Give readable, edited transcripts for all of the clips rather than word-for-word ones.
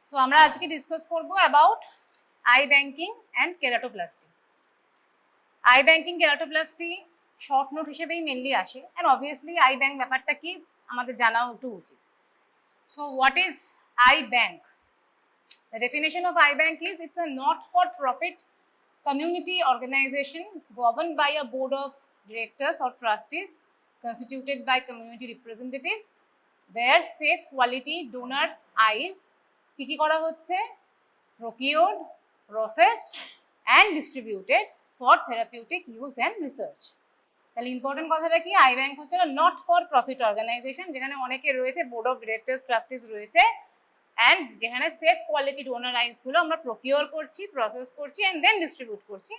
So আমরা আজকে discuss করব about I banking and keratoplasty. I banking keratoplasty short note হিসেবেই মেনলি আসে, অ্যান্ড অবভিয়াসলি আই ব্যাংক ব্যাপারটা কি আমাদের জানাও একটু উচিত। So what is I bank? The definition of I Bank is it's a not-for-profit community organization governed by a board of directors or trustees constituted by community representatives where safe quality donor eyes কি করা হচ্ছে procured, processed and distributed for therapeutic use and research. তাহলে important কথাটা কি, eye bank হচ্ছে not for profit organisation, যেখানে অনেকে রয়েছে, বোর্ড অফ ডিরেক্টরস ট্রাস্টিজ রয়েছে, অ্যান্ড যেখানে সেফ কোয়ালিটি ডোনার আইসগুলো আমরা প্রকিওর করছি, প্রসেস করছি অ্যান্ড দেন ডিস্ট্রিবিউট করছি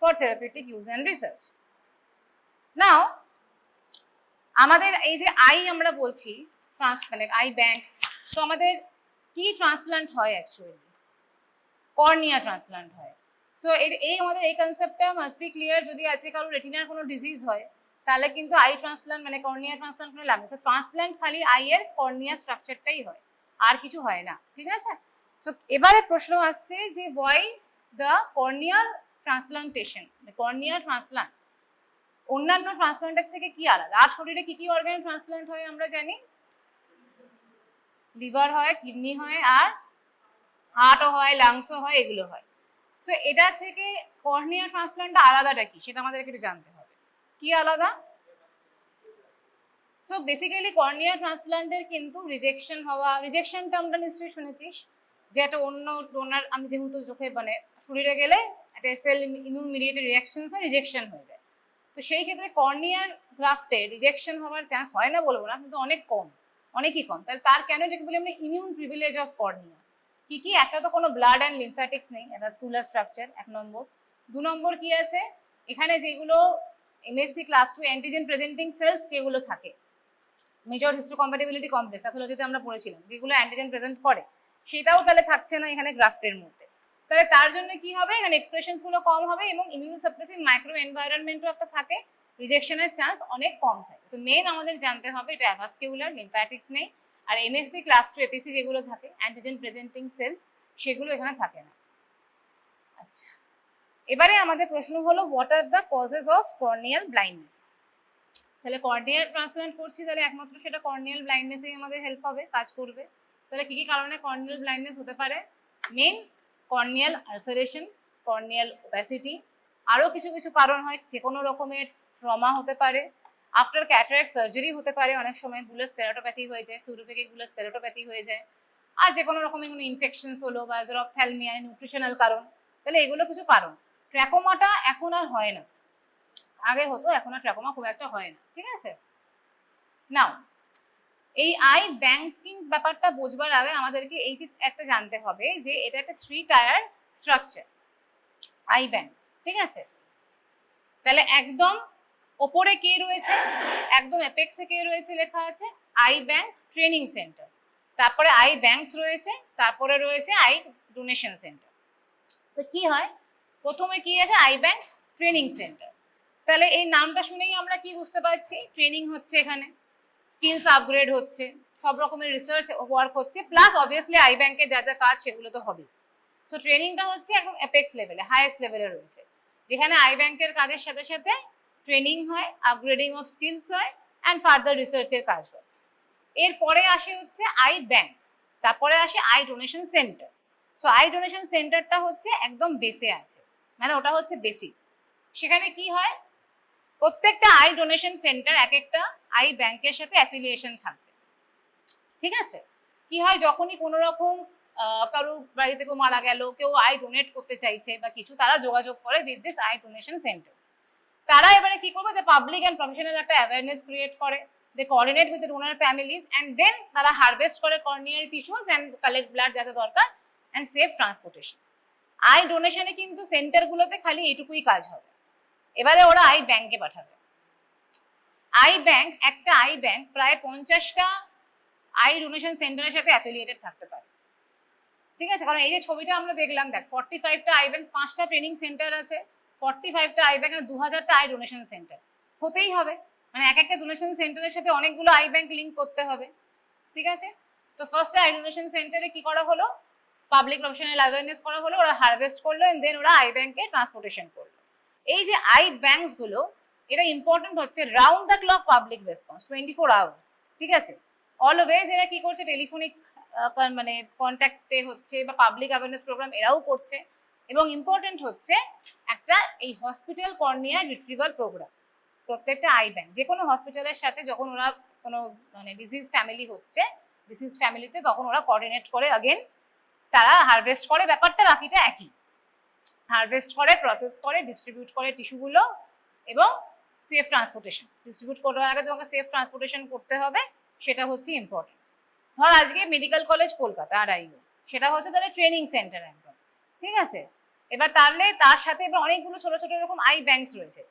for therapeutic use and research. Now আমাদের এই যে আই আমরা বলছি মানে আই ব্যাংক, তো আমাদের কি ট্রান্সপ্লান্ট হয় অ্যাকচুয়ালি? কর্নিয়া ট্রান্সপ্লান্ট হয়। সো এই আমাদের এই কনসেপ্টটা মাস্ট বি ক্লিয়ার। যদি আজকে কারো রেটিনার কোনো ডিজিজ হয় তাহলে কিন্তু আই ট্রান্সপ্লান্ট মানে কর্নিয়া ট্রান্সপ্লান্ট করে লাভ নেই। তো ট্রান্সপ্লান্ট খালি আই এর কর্নিয়া স্ট্রাকচারটাই হয়, আর কিছু হয় না, ঠিক আছে? সো এবারে প্রশ্ন আসছে যে ওয়াই দ্য কর্নিয়ার ট্রান্সপ্লান্টেশন, কর্নিয়ার ট্রান্সপ্লান্ট অন্যান্য ট্রান্সপ্লান্টের থেকে কি আলাদা? আর শরীরে কি কি অর্গানের ট্রান্সপ্লান্ট হয় আমরা জানি, লিভার হয়, কিডনি হয়, আর হার্টও হয়, লাংসও হয়, এগুলো হয়। সো এটা থেকে কর্নিয়া ট্রান্সপ্লান্টটা আলাদাটা কি সেটা আমাদেরকে একটু জানতে হবে। কি আলাদা? সো বেসিক্যালি কর্নিয়া ট্রান্সপ্লান্টের কিন্তু রিজেকশন হওয়া, রিজেকশন টার্মটা নিশ্চয়ই শুনেছিস, যে একটা অন্য ডোনার আমি যেহেতু চোখে মানে শরীরে গেলে একটা সেল ইমিউন মিডিয়েটেড রিয়াকশন হয়, রিজেকশন হয়ে যায়। তো সেই ক্ষেত্রে কর্নিয়ার গ্রাফটে রিজেকশন হওয়ার চান্স হয় না বলবো না, কিন্তু অনেক কম, অনেকই কম। তাহলে তার কেন এটাকে বলি আমরা ইমিউন প্রিভিলেজ অফ কর্নিয়া। কি কি? একটা তো কোনো ব্লাড অ্যান্ড লিমফ্যাটিক্স নেই, একটা স্কুলার স্ট্রাকচার, এক নম্বর। দু নম্বর কি আছে, এখানে যেগুলো MSc class 2 antigen presenting cells যেগুলো থাকে, মেজর হিস্টোকম্প্যাটিবিলিটি কমপ্লেক্স প্যাথোলজিতে আমরা পড়েছিলাম, যেগুলো অ্যান্টিজেন প্রেজেন্ট করে, সেটাও তাহলে থাকছে না এখানে গ্রাফটের মধ্যে। তাহলে তার জন্য কি হবে, এখানে এক্সপ্রেশনসগুলো কম হবে এবং ইমিউন সাপ্রেসিভ মাইক্রো এনভায়রনমেন্টও একটা থাকে, রিজেকশনের চান্স অনেক কম থাকে। তো মেন আমাদের জানতে হবে এটা অ্যাভাসকিউলার, লিমফ্যাটিক্স নেই, আর এমএসসি ক্লাস 2 এপিসি যেগুলো থাকে অ্যান্টিজেন প্রেজেন্টিং সেলস, সেগুলো এখানে থাকে না। আচ্ছা, এবারে আমাদের প্রশ্ন হলো what are the causes of corneal blindness. তাহলে কর্নিয়াল ট্রান্সপ্লান্ট করছি, তাহলে একমাত্র সেটা কর্নিয়াল ব্লাইন্ডনেসেই আমাদের হেল্প হবে, কাজ করবে। তাহলে কী কী কারণে কর্নিয়াল ব্লাইন্ডনেস হতে পারে? মেন কর্নিয়াল আলসারেশন, কর্নিয়াল ওপ্যাসিটি, আরও কিছু কিছু কারণ হয়, যে কোনো রকমের ট্রমা হতে পারে, আফটার ক্যাটারাক্ট সার্জারি হতে পারে, অনেক সময় বুলাস কেরাটোপ্যাথি হয়ে যায়, সুডোপেকিক বুলাস কেরাটোপ্যাথি হয়ে যায়, আর যে কোনো রকমের কোনো ইনফেকশনস হলো বা অপথ্যালমিয়া, নিউট্রিশনাল কারণ, তাহলে এগুলো কিছু কারণ। ট্র্যাকোমাটা এখন আর হয় না, আগে হতো, এখন আর ট্র্যাকোমা খুব একটা হয় না, ঠিক আছে? নাও এই আই ব্যাংকিং ব্যাপারটা বুঝবার আগে আমাদেরকে এই যে একটা জানতে হবে যে এটা একটা 3 টায়ার স্ট্রাকচার আই ব্যাংক, ঠিক আছে? তাহলে একদম ওপরে কে রয়েছে, একদম অ্যাপেক্সে কে রয়েছে, লেখা আছে আই ব্যাংক ট্রেনিং সেন্টার, তারপরে আই ব্যাংকস রয়েছে, তারপরে রয়েছে আই ডোনেশন সেন্টার। তো কি হয়, প্রথমে কি আছে আই ব্যাংক ট্রেনিং সেন্টার। তাহলে এই নামটা শুনেই আমরা কি বুঝতে পারছি, ট্রেনিং হচ্ছে, এখানে স্কিলস আপগ্রেড হচ্ছে, সব রকমের রিসার্চ ওয়ার্ক হচ্ছে, প্লাস অবভিয়াসলি আই ব্যাংকের যা যা কাজ সেগুলো তো হবে। সো ট্রেনিংটা হচ্ছে একদম অ্যাপেক্স লেভেলে, হাইয়েস্ট লেভেলে রয়েছে, যেখানে আই ব্যাংকের কাজের সাথে সাথে ট্রেনিং হয়, আপগ্রেডিং অফ স্কিলস হয়, অ্যান্ড ফার্দার রিসার্চের কাজ হয়। এরপরে আসে হচ্ছে আই ব্যাংক, তারপরে আসে eye donation centre. So eye donation সেন্টারটা হচ্ছে একদম বেসে আছে, মানে ওটা হচ্ছে বেসিক। সেখানে কি হয়, প্রত্যেকটা আই ডোনেশন সেন্টার এক একটা আই ব্যাংকের সাথে অ্যাফিলিয়েশন থাকবে, ঠিক আছে? কি হয়, যখনই কোনো রকম কারোর বাড়িতে কেউ মারা গেল, কেউ আই ডোনেট করতে চাইছে বা কিছু, তারা যোগাযোগ করে with this eye donation centres. তারা এবারে কি করবে, যে পাবলিক অ্যান্ড প্রফেশনাল একটা অ্যাওয়ারনেস ক্রিয়েট করে, they coordinate with donor families, and then তারা হারভেস্ট করে corneal tissues and collect blood যাতে দরকার, অ্যান্ড সেফ ট্রান্সপোর্টেশন। আই ডোনেশনে কিন্তু সেন্টারগুলোতে খালি এইটুকুই কাজ হবে, এবারে ওরা আই ব্যাংকে পাঠাবে। আই ব্যাংক, একটা আই ব্যাংক প্রায় 50টা আই ডোনেশন সেন্টারের সাথে অ্যাফিলিয়েটেড থাকতে পারে, ঠিক আছে? কারণ এই যে ছবিটা আমরা দেখলাম, দেখ 45টা আই ব্যাংক, 5টা ট্রেনিং সেন্টার আছে, 45টা আই ব্যাংক আর 2000টা আই ডোনেশন সেন্টার হতেই হবে, মানে এক একটা ডোনেশন সেন্টারের সাথে অনেকগুলো আই ব্যাংক লিঙ্ক করতে হবে, ঠিক আছে? তো ফার্স্ট আই ডোনেশন সেন্টারে কি করা হলো, পাবলিক প্রফেশনাল অ্যাওয়ারনেস করা হলো, ওরা হারভেস্ট করলো এন্ড দেন ওরা আই ব্যাংকে ট্রান্সপোর্টেশন করলো। এই যে আই ব্যাংকস গুলো, এটা ইম্পর্টেন্ট হচ্ছে round the clock public response, 24 hours, ঠিক আছে। অলওয়েজ এরা কি করছে, টেলিফোনিক মানে কন্ট্যাক্টে হচ্ছে বা পাবলিক অ্যাওয়ারনেস প্রোগ্রাম এরাও করছে। এবং ইম্পর্টেন্ট হচ্ছে একটা এই হসপিটাল কর্নিয়া রিট্রিভাল প্রোগ্রাম। প্রত্যেকটা আই ব্যাংক যে কোনো হসপিটালের সাথে যখন ওরা কোনো মানে ডিজিজ ফ্যামিলি হচ্ছে, ডিজিজ ফ্যামিলিতে তখন ওরা কোঅর্ডিনেট করে আগেন তারা হারভেস্ট করে, ব্যাপারটা বাকিটা একই, হারভেস্ট করে, প্রসেস করে, ডিস্ট্রিবিউট করে টিস্যুগুলো এবং সেফ ট্রান্সপোর্টেশন। ডিস্ট্রিবিউট করার আগে তোমাকে সেফ ট্রান্সপোর্টেশন করতে হবে, সেটা হচ্ছে ইম্পর্টেন্ট। ধর আজকে মেডিকেল কলেজ কলকাতা আর আইও, সেটা হচ্ছে তাহলে ট্রেনিং সেন্টার একদম, ঠিক আছে। এবার তাহলে তার সাথে এবার অনেকগুলো ছোট ছোট এরকম আই ব্যাংকস রয়েছে,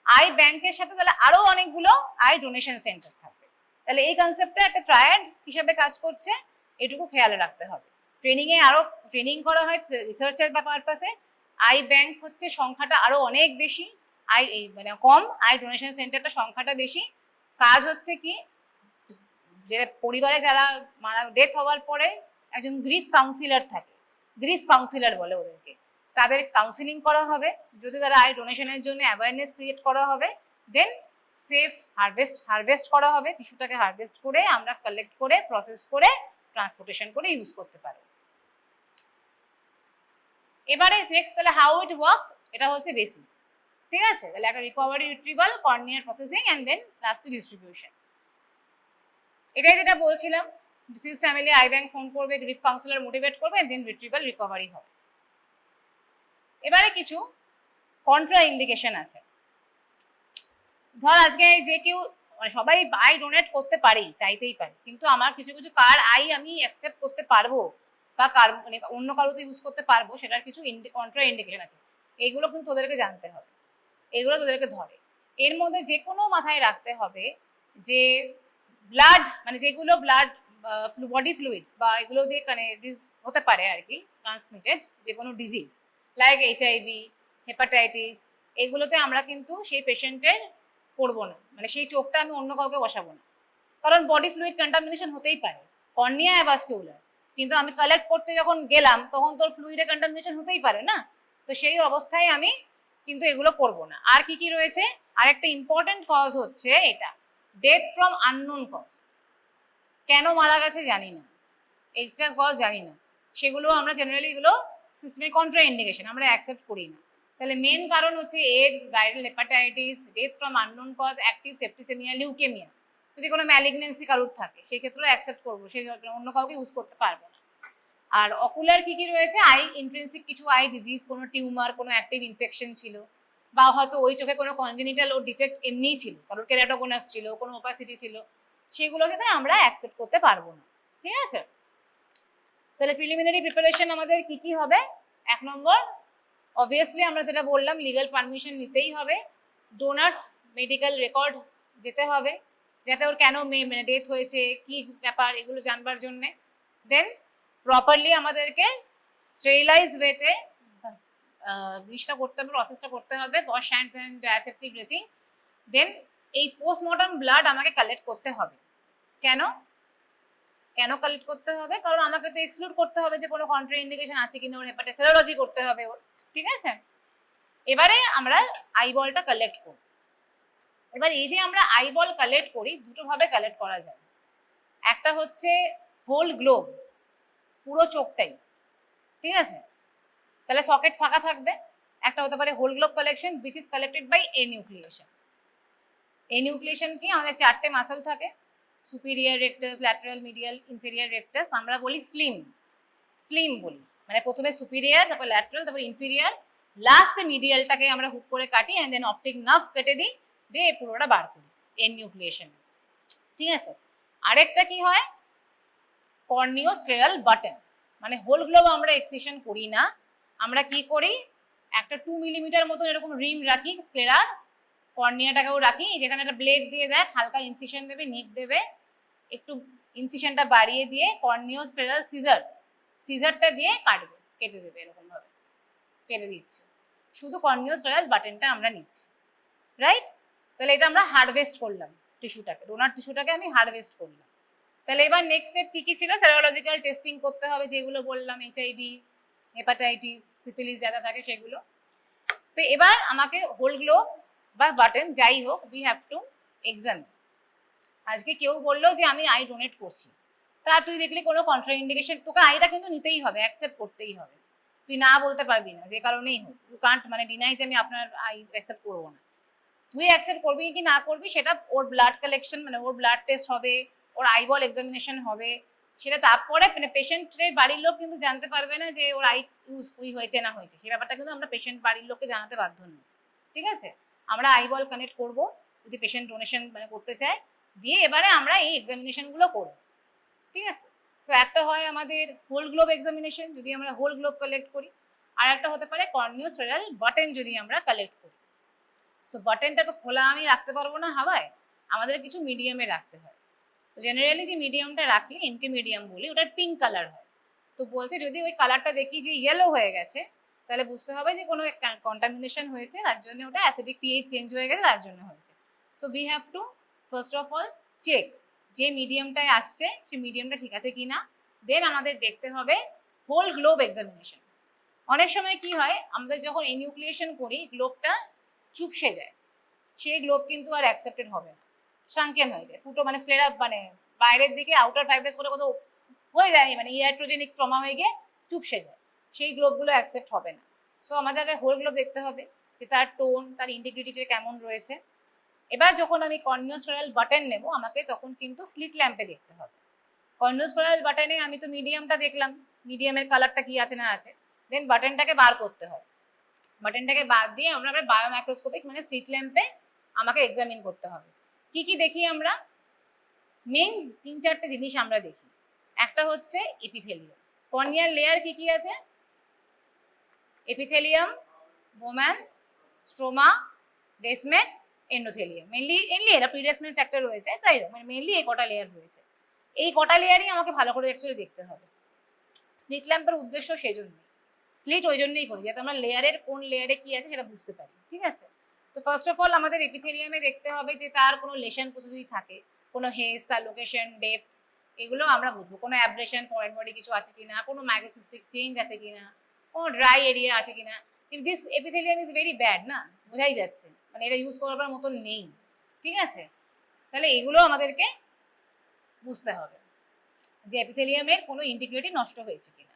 আই ব্যাংকের সাথে তাহলে আরো অনেকগুলো আই ডোনেশন সেন্টার থাকবে। তাহলে এই কনসেপ্টটা একটা ট্রায়াড হিসেবে কাজ করছে, এটুকু খেয়াল রাখতে হবে। ট্রেনিংয়ে আরো ট্রেনিং করা হয় রিসার্চের পারপাসে, আই ব্যাংক হচ্ছে সংখ্যাটা আরো অনেক বেশি, আই মানে কম, আই ডোনেশন সেন্টারটা সংখ্যাটা বেশি। কাজ হচ্ছে কি, যে পরিবারে যারা মারা ডেথ হওয়ার পরে একজন গ্রিফ কাউন্সিলর থাকে, গ্রিফ কাউন্সিলর বলে ওদেরকে, তাদের কাউন্সিলিং করা হবে, যদি তারা আই ডোনেশনের জন্য অ্যাওয়ারনেস ক্রিয়েট করা হবে, দেন সেফ হারভেস্ট করা হবে, টিস্যুটাকে হারভেস্ট করে আমরা কালেক্ট করে প্রসেস করে ট্রান্সপোর্টেশন করে ইউজ করতে পারবো। এবারে নেক্সট তাহলে হাউ ইট ওয়ার্কস, এটা হচ্ছে বেসিস, ঠিক আছে। তাহলে একটা রিকভারি রিট্রিভাল, কর্নিয়ার processing and then lastly distribution. এটাই যেটা বলছিলাম, deceased family eye bank phone করবে, গ্রিফ কাউন্সিলর মোটিভেট করবে, দেন রিট্রিভাল রিকভারি হবে। এবারে কিছু কন্ট্রা ইন্ডিকেশন আছে। ধর আজকে যে কেউ মানে সবাই আই ডোনেট করতে পারি, চাইতেই পারি, কিন্তু আমার কিছু কিছু কার আই আমি অ্যাকসেপ্ট করতে পারবো বা কার মানে অন্য কারোতে ইউজ করতে পারবো, সেটার কিছু কন্ট্রা ইন্ডিকেশন আছে। এইগুলো কিন্তু তোদেরকে জানতে হবে, এগুলো তোদেরকে ধরে। এর মধ্যে যে কোনো মাথায় রাখতে হবে যে ব্লাড মানে যেগুলো ব্লাড বডি ফ্লুইডস বা এগুলো দিয়ে মানে হতে পারে আর কি ট্রান্সমিটেড যে কোনো ডিজিজ লাইক HIV, হেপাটাইটিস, এগুলোতে আমরা কিন্তু সেই পেশেন্টের করবো না, মানে সেই চোখটা আমি অন্য কাউকে বসাবো না, কারণ বডি ফ্লুইড কন্টামিনেশন হতেই পারে, কর্নিয়া অ্যাভাসকিউলার, কিন্তু আমি কালেক্ট করতে যখন গেলাম তখন তোর ফ্লুইডে কন্টামিনেশন হতেই পারে না, তো সেই অবস্থায় আমি কিন্তু এগুলো করবো না। আর কি কি রয়েছে, আরেকটা ইম্পর্টেন্ট কজ হচ্ছে এটা ডেথ ফ্রম আননোন কজ, কেন মারা গেছে জানি না, এইটা কজ জানি না, সেগুলো আমরা জেনারেলি এগুলো সিস্টেমিক কন্ট্রা ইন্ডিকেশন আমরা অ্যাকসেপ্ট করি না। তাহলে মেন কারণ হচ্ছে AIDS, viral hepatitis, death from unknown cause, active septicaemia, leukaemia, যদি কোনো ম্যালিগনেন্সি কারোর থাকে সেই ক্ষেত্রে অ্যাকসেপ্ট করবো, সেই অন্য কাউকে ইউজ করতে পারবো না। আর অকুলার কি কি রয়েছে, আই ইন্ট্রিনসিক কিছু আই ডিজিজ, কোনো টিউমার, কোনো অ্যাক্টিভ ইনফেকশন ছিল, বা হয়তো ওই চোখে কোনো কনজেনিটাল ও ডিফেক্ট এমনিই ছিল, কারোর কেরাটোকোনাস ছিল, কোনো ওপাসিটি ছিল, সেগুলোকে আমরা অ্যাকসেপ্ট করতে পারবো না, ঠিক আছে। তাহলে প্রিলিমিনারি প্রিপারেশন আমাদের কি কি হবে, 1 নম্বর অবভিয়াসলি আমরা যেটা বললাম লিগ্যাল পারমিশন নিতেই হবে, ডোনার্স মেডিকেল রেকর্ড যেতে হবে যাতে ওর কেন মানে ডেথ হয়েছে, কি ব্যাপার, এগুলো জানবার জন্যে। দেন প্রপারলি আমাদেরকে স্টেরিলাইজ ওয়েতে জিনিসটা করতে হবে, প্রসেসটা করতে হবে, wash hands and aseptic dressing. Then এই পোস্টমর্টম ব্লাড আমাকে কালেক্ট করতে হবে। কেন কেন কালেক্ট করতে হবে, কারণ আমাকে তো এক্সক্লুড করতে হবে যে কোনো কন্ট্রা ইন্ডিকেশন আছে কিনা, ওর হেপাটাইটিসোলজি করতে হবে ওর, ঠিক আছে। এবারে আমরা আইবলটা কালেক্ট করব। এবার এই যে আমরা আইবল কালেক্ট করি, দুটো ভাবে কালেক্ট করা যায়। একটা হচ্ছে হোল গ্লোব, পুরো চোখটাই, ঠিক আছে, তাহলে সকেট ফাঁকা থাকবে। একটা হতে পারে whole globe collection which is collected by enucleation. Enucleation কি, আমাদের 4টে মাসল থাকে, superior rectus, lateral, medial, inferior rectus, আমরা বলি স্লিম বলি, মানে প্রথমে সুপিরিয়র, তারপর ল্যাটারাল, তারপর ইনফেরিয়র, লাস্টে মিডিয়ালটাকে আমরা হুক করে কাটি এন্ড দেন অপটিক নার্ভ কেটে দিই, দিয়ে পুরোটা বার করি এনিউক্লিয়েশন, ঠিক আছে। আরেকটা কি হয়, কর্নিওস্টেরাল বাটন, মানে হোল গ্লোব আমরা এক্সিশন করি না, আমরা কি করি একটা 2 মিলিমিটার মতন এরকম রিম রাখি স্ক্লেরার, কর্নিয়াটাকেও রাখি, যেখানে একটা ব্লেড দিয়ে দেয়, হালকা ইনসিশন দেবে, নিক দেবে, একটু ইনসিশনটা বাড়িয়ে দিয়ে কর্নিওস্টেরাল সিজারটা দিয়ে কাটবে, কেটে দেবে, এরকম ভাবে কেটে দিচ্ছে, শুধু কর্নিওস্টেরাল বাটনটা আমরা নিচ্ছি, রাইট। তাহলে এটা আমরা হারভেস্ট করলাম টিস্যুটাকে, ডোনার টিস্যুটাকে আমি হারভেস্ট করলাম। তাহলে এবার নেক্সট স্টেপ কি কি ছিল, সেরোলজিক্যাল টেস্টিং করতে হবে, যেগুলো বললাম, এইচআইভি, হেপাটাইটিস, সিফিলিস যারা থাকে সেগুলো। তো এবার আমাকে হোল গ্লোব বা বাটন যাই হোক, উই হ্যাভ টু এক্সামিন। আজকে কেউ বললো যে আমি আই ডোনেট করছি, তা তুই দেখলি কোনো কন্ট্রা ইন্ডিকেশন, তোকে আইটা কিন্তু নিতেই হবে, অ্যাকসেপ্ট করতেই হবে, তুই না বলতে পারবি না যে কারণেই হোক, ইউ কান্ট মানে ডিনাই যে আমি আপনার আই অ্যাকসেপ্ট করবো না। তুই অ্যাকসেপ্ট করবি কি না করবি সেটা ওর ব্লাড কালেকশন, মানে ওর ব্লাড টেস্ট হবে, ওর আইবল এক্সামিনেশন হবে, সেটা তারপরে মানে পেশেন্টের বাড়ির লোক কিন্তু জানতে পারবে না যে ওর আই ইউজ হয়েছে না হয়েছে, সেই ব্যাপারটা কিন্তু আমরা পেশেন্ট বাড়ির লোককে জানাতে বাধ্য নই, ঠিক আছে। আমরা আইবল কানেক্ট করব যদি পেশেন্ট ডোনেশন মানে করতে চায়, দিয়ে এবারে আমরা এই এক্সামিনেশনগুলো করব, ঠিক আছে। সো একটা হয় আমাদের হোল গ্লোব এক্সামিনেশন, যদি আমরা হোল গ্লোব কালেক্ট করি, আর একটা হতে পারে কর্নিওসেরাল বাটন যদি আমরা কালেক্ট করি। সো বাটনটা তো খোলা আমি রাখতে পারবো না হাওয়ায়, আমাদের কিছু মিডিয়ামে রাখতে হয়। তো জেনারেলি যে মিডিয়ামটা রাখি, এনকে মিডিয়াম বলি, ওটার পিঙ্ক কালার হয়। তো বলছে যদি ওই কালারটা দেখি যে ইয়েলো হয়ে গেছে, তাহলে বুঝতে হবে যে কোনো কন্টামিনেশন হয়েছে, তার জন্য ওটা অ্যাসিডিক পিএইচ চেঞ্জ হয়ে গেছে, তার জন্য হয়েছে। So we have to first of all check যে মিডিয়ামটায় আসছে সেই মিডিয়ামটা ঠিক আছে কি না, দেন আমাদের দেখতে হবে হোল গ্লোব এক্সামিনেশন। অনেক সময় কি হয়, আমাদের যখন এনিউক্লিয়েশন করি গ্লোবটা চুপসে যায়, সেই গ্লোব কিন্তু আর অ্যাকসেপ্টেড হবে না, শ্রাঙ্কেন হয়ে যায়, ফুটো মানে স্ক্লেরা মানে বাইরের দিকে আউটার ফাইব্রাস করে কত হয়ে যায়, মানে ইয়াট্রোজেনিক ট্রমা হয়ে গিয়ে চুপসে যায়, সেই গ্লোবগুলো অ্যাকসেপ্ট হবে না। সো আমাদের হোল গ্লোব দেখতে হবে যে তার টোন, তার ইন্টিগ্রিটিটা কেমন রয়েছে। এবার যখন আমি কর্নিওসেরাল বাটন নেব, আমাকে তখন কিন্তু স্লিট ল্যাম্পে দেখতে হবে। কর্নিওসেরাল বাটনে আমি তো মিডিয়ামটা দেখলাম, মিডিয়ামের কালারটা কি আছে না আছে, দেন বাটনটাকে বার করতে হয়। বাটনটাকে বাদ দিয়ে আমরা বায়োমাইক্রোস্কোপিক মানে স্লিট ল্যাম্পে আমাকে এক্সামিন করতে হবে। কি কি দেখি আমরা, মেইন 3-4টে জিনিস আমরা দেখি। একটা হচ্ছে এপিথেলিয়াম, কর্নিয়ার লেয়ার কি কি আছে, epithelium, Bowman's, stroma, Descemet's, endothelium. Mainly এরা প্রিডেসমেন্টস একটা রয়েছে, তাই মানে মেনলি এই কটা লেয়ার রয়েছে, এই কটা লেয়ারই আমাকে ভালো করে অ্যাকচুয়ালি দেখতে হবে। স্লিট ল্যাম্পের উদ্দেশ্য সেই জন্যই, স্লিট ওই জন্যই করি যাতে আমরা লেয়ারের কোন লেয়ারে কি আছে সেটা বুঝতে পারি, ঠিক আছে। তো ফার্স্ট অফ অল আমাদের এপিথেলিয়ামে দেখতে হবে যে তার কোনো লেশন যদি থাকে, কোনো হেজ, তার লোকেশন, ডেপথ, এগুলো আমরা বুঝবো। কোনো অ্যাব্রেশন, ফরেন বডি কিছু আছে কিনা, কোনো মাইক্রোসিস্টিক চেঞ্জ আছে কিনা, কোনো ড্রাই এরিয়া আছে কিনা। If this epithelium is very bad, না বোঝাই যাচ্ছে, মানে এটা ইউজ করার মতন নেই, ঠিক আছে। তাহলে এগুলো আমাদেরকে বুঝতে হবে যে এপিথেলিয়ামের কোনো ইন্টিগ্রিটি নষ্ট হয়েছে কিনা।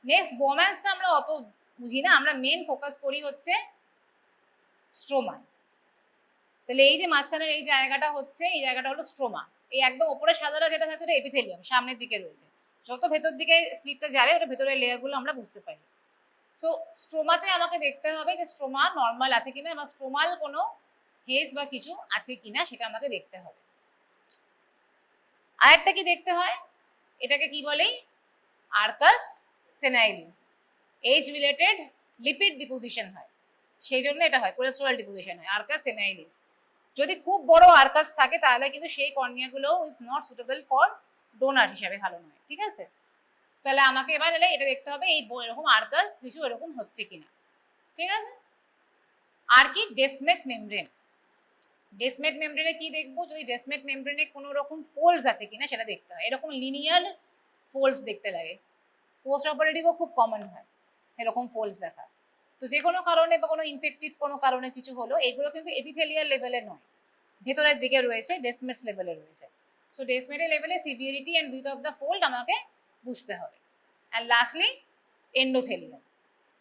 নেক্সট বোম্যান্সটা আমরা অত বুঝি না, আমরা মেন ফোকাস করি হচ্ছে স্ট্রোমায়। তাহলে এই যে মাঝখানের এই জায়গাটা হচ্ছে, এই জায়গাটা হলো স্ট্রোমা, এই একদম ওপরে সাদাটা যেটা থাকছে ওটা এপিথেলিয়াম, সামনের দিকে রয়েছে। যত ভেতর দিকে স্লিটটা যাবে ওটা ভেতরের লেয়ারগুলো আমরা বুঝতে পারি। সো স্ট্রোমাতে আমাকে দেখতে হবে যে স্ট্রোমা নর্মাল আছে কিনা বা স্ট্রোমাল কোনো হেজ বা কিছু আছে কিনা সেটা আমাকে দেখতে হবে। আরেকটা কি দেখতে হয়, এটাকে কি বলে, আর্কাস সেনাইলিস, এজ রিলেটেড লিপিড ডিপোজিশন হয়, সেই জন্য এটা হয়, কোলেস্টেরল ডিপোজিশন হয়, আর্কাস সেনাইলিস। যদি খুব বড় আর্কাস থাকে তাহলে কিন্তু সেই কর্নিয়াগুলো is not suitable for donor হিসাবে, ভালো নয়, ঠিক আছে। তাহলে আমাকে এবার এটা দেখতে হবে এই এরকম আর্কাস কিছু এরকম হচ্ছে কিনা, ঠিক আছে। আর কি ডেসমেটস মেমব্রেন, ডেসমেট মেমব্রেনে কি দেখবো, যদি ডেসমেট মেমব্রেনে কোনো রকম ফোল্ডস আছে কিনা সেটা দেখতে হয়, এরকম লিনিয়ার ফোল্ডস দেখতে লাগে, পোস্ট অপারেটিভও খুব কমন হয় এরকম ফোল্ডস দেখা। তো যে কোনো কারণে বা কোনো ইনফেক্টিভ কোনো কারণে কিছু হলো, এগুলো কিন্তু এপিথেলিয়াল লেভেলে নয়, ভেতরের দিকে রয়েছে, ডেসমেটস লেভেলে রয়েছে। সো ডেসমেটের লেভেলে severity and with of the fold আমাকে বুঝতে হবে। অ্যান্ড লাস্টলি এন্ডোথেলিয়াম,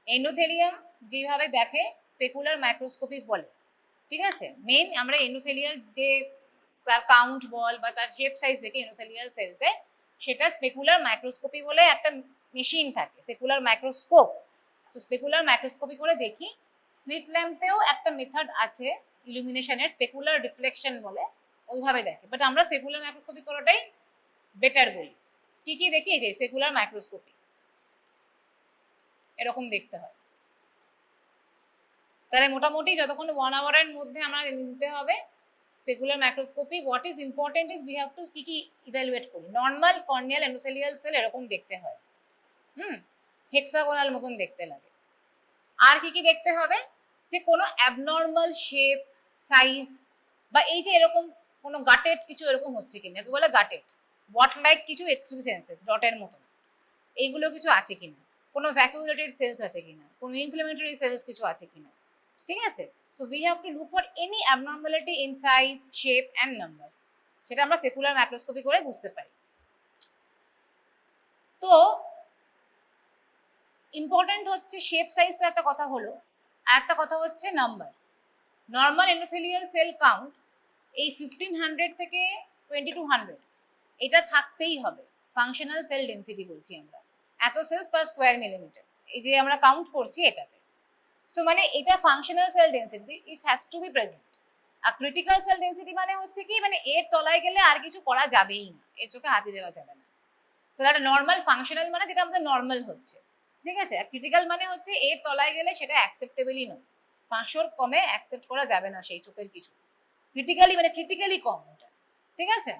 এন্ডোথেলিয়াম যেভাবে দেখে স্পেকুলার মাইক্রোস্কোপিক বলে, ঠিক আছে। মেইন আমরা এন্ডোথেলিয়াল যে তার কাউন্ট বল বা তার শেপ সাইজ দেখে এন্ডোথেলিয়াল সেলসে, সেটা স্পেকুলার মাইক্রোস্কোপি বলে একটা মেশিন থাকে, স্পেকুলার মাইক্রোস্কোপ। তো স্পেকুলার মাইক্রোস্কোপি করে দেখি, স্লিট ল্যাম্পেও একটা মেথড আছে ইলুমিনেশনের, স্পেকুলার ডিফ্লেকশন বলে, ওইভাবে দেখে, বাট আমরা স্পেকুলার মাইক্রোস্কোপি করাটাই বেটার বলি। কি কি দেখি, যে স্পেকুলার মাইক্রোস্কোপি এরকম দেখতে হয়। তাহলে মোটামুটি যতক্ষণ 1 আওয়ারের মধ্যে আমরা নিতে হবে specular microscopy. What is important is we have two কি কি ইভ্যালুয়েট করি, নর্মাল কর্নিয়াল এন্ডোথেলিয়াল সেল এরকম দেখতে হয়, হেক্সাগোনাল মতন দেখতে লাগে। আর কি কি দেখতে হবে, যে কোনো অ্যাবনর্মাল শেপ, সাইজ, বা এই যে এরকম কোনো গাটেড কিছু এরকম হচ্ছে কিনা, কি বলে গাটেড, ওয়াট লাইক কিছু এক্সক্রিসেন্সেস ডটের মতন, এইগুলো কিছু আছে কিনা, কোনো ভ্যাকুলেটেড সেলস আছে কিনা, কোনো ইনফ্লামেটরি সেলস কিছু আছে কিনা, ঠিক আছে। So we have to look for any abnormality in size, shape and number, সেটা আমরা সেকুলার মাইক্রোস্কোপি করে বুঝতে পারি। তো ইম্পর্টেন্ট হচ্ছে শেপ সাইজটা একটা কথা হলো, আর একটা কথা হচ্ছে number. Normal endothelial cell count এই 1500 থেকে 2200 এটা থাকতেই হবে। ফাংশনাল সেল ডেন্সিটি বলছি আমরা, এত সেলস পার স্কোয়ার মিলিমিটার, এই যে আমরা কাউন্ট করছি এটাতে। তো মানে এটা functional cell density it has to be present. আর ক্রিটিক্যাল সেল ডেন্সিটি মানে হচ্ছে কি, মানে এর তলায় গেলে আর কিছু করা যাবেই না, এর চোখে হাতি দেওয়া যাবে না। তো একটা নর্মাল ফাংশনাল মানে যেটা আমাদের নর্মাল হচ্ছে, ঠিক আছে। আর ক্রিটিক্যাল মানে হচ্ছে এর তলায় গেলে সেটা অ্যাকসেপ্টেবলই নয়, 500 কমে অ্যাকসেপ্ট করা যাবে না সেই চোখের কিছু। ক্রিটিক্যালি মানে ক্রিটিক্যালি কম ওটা, ঠিক আছে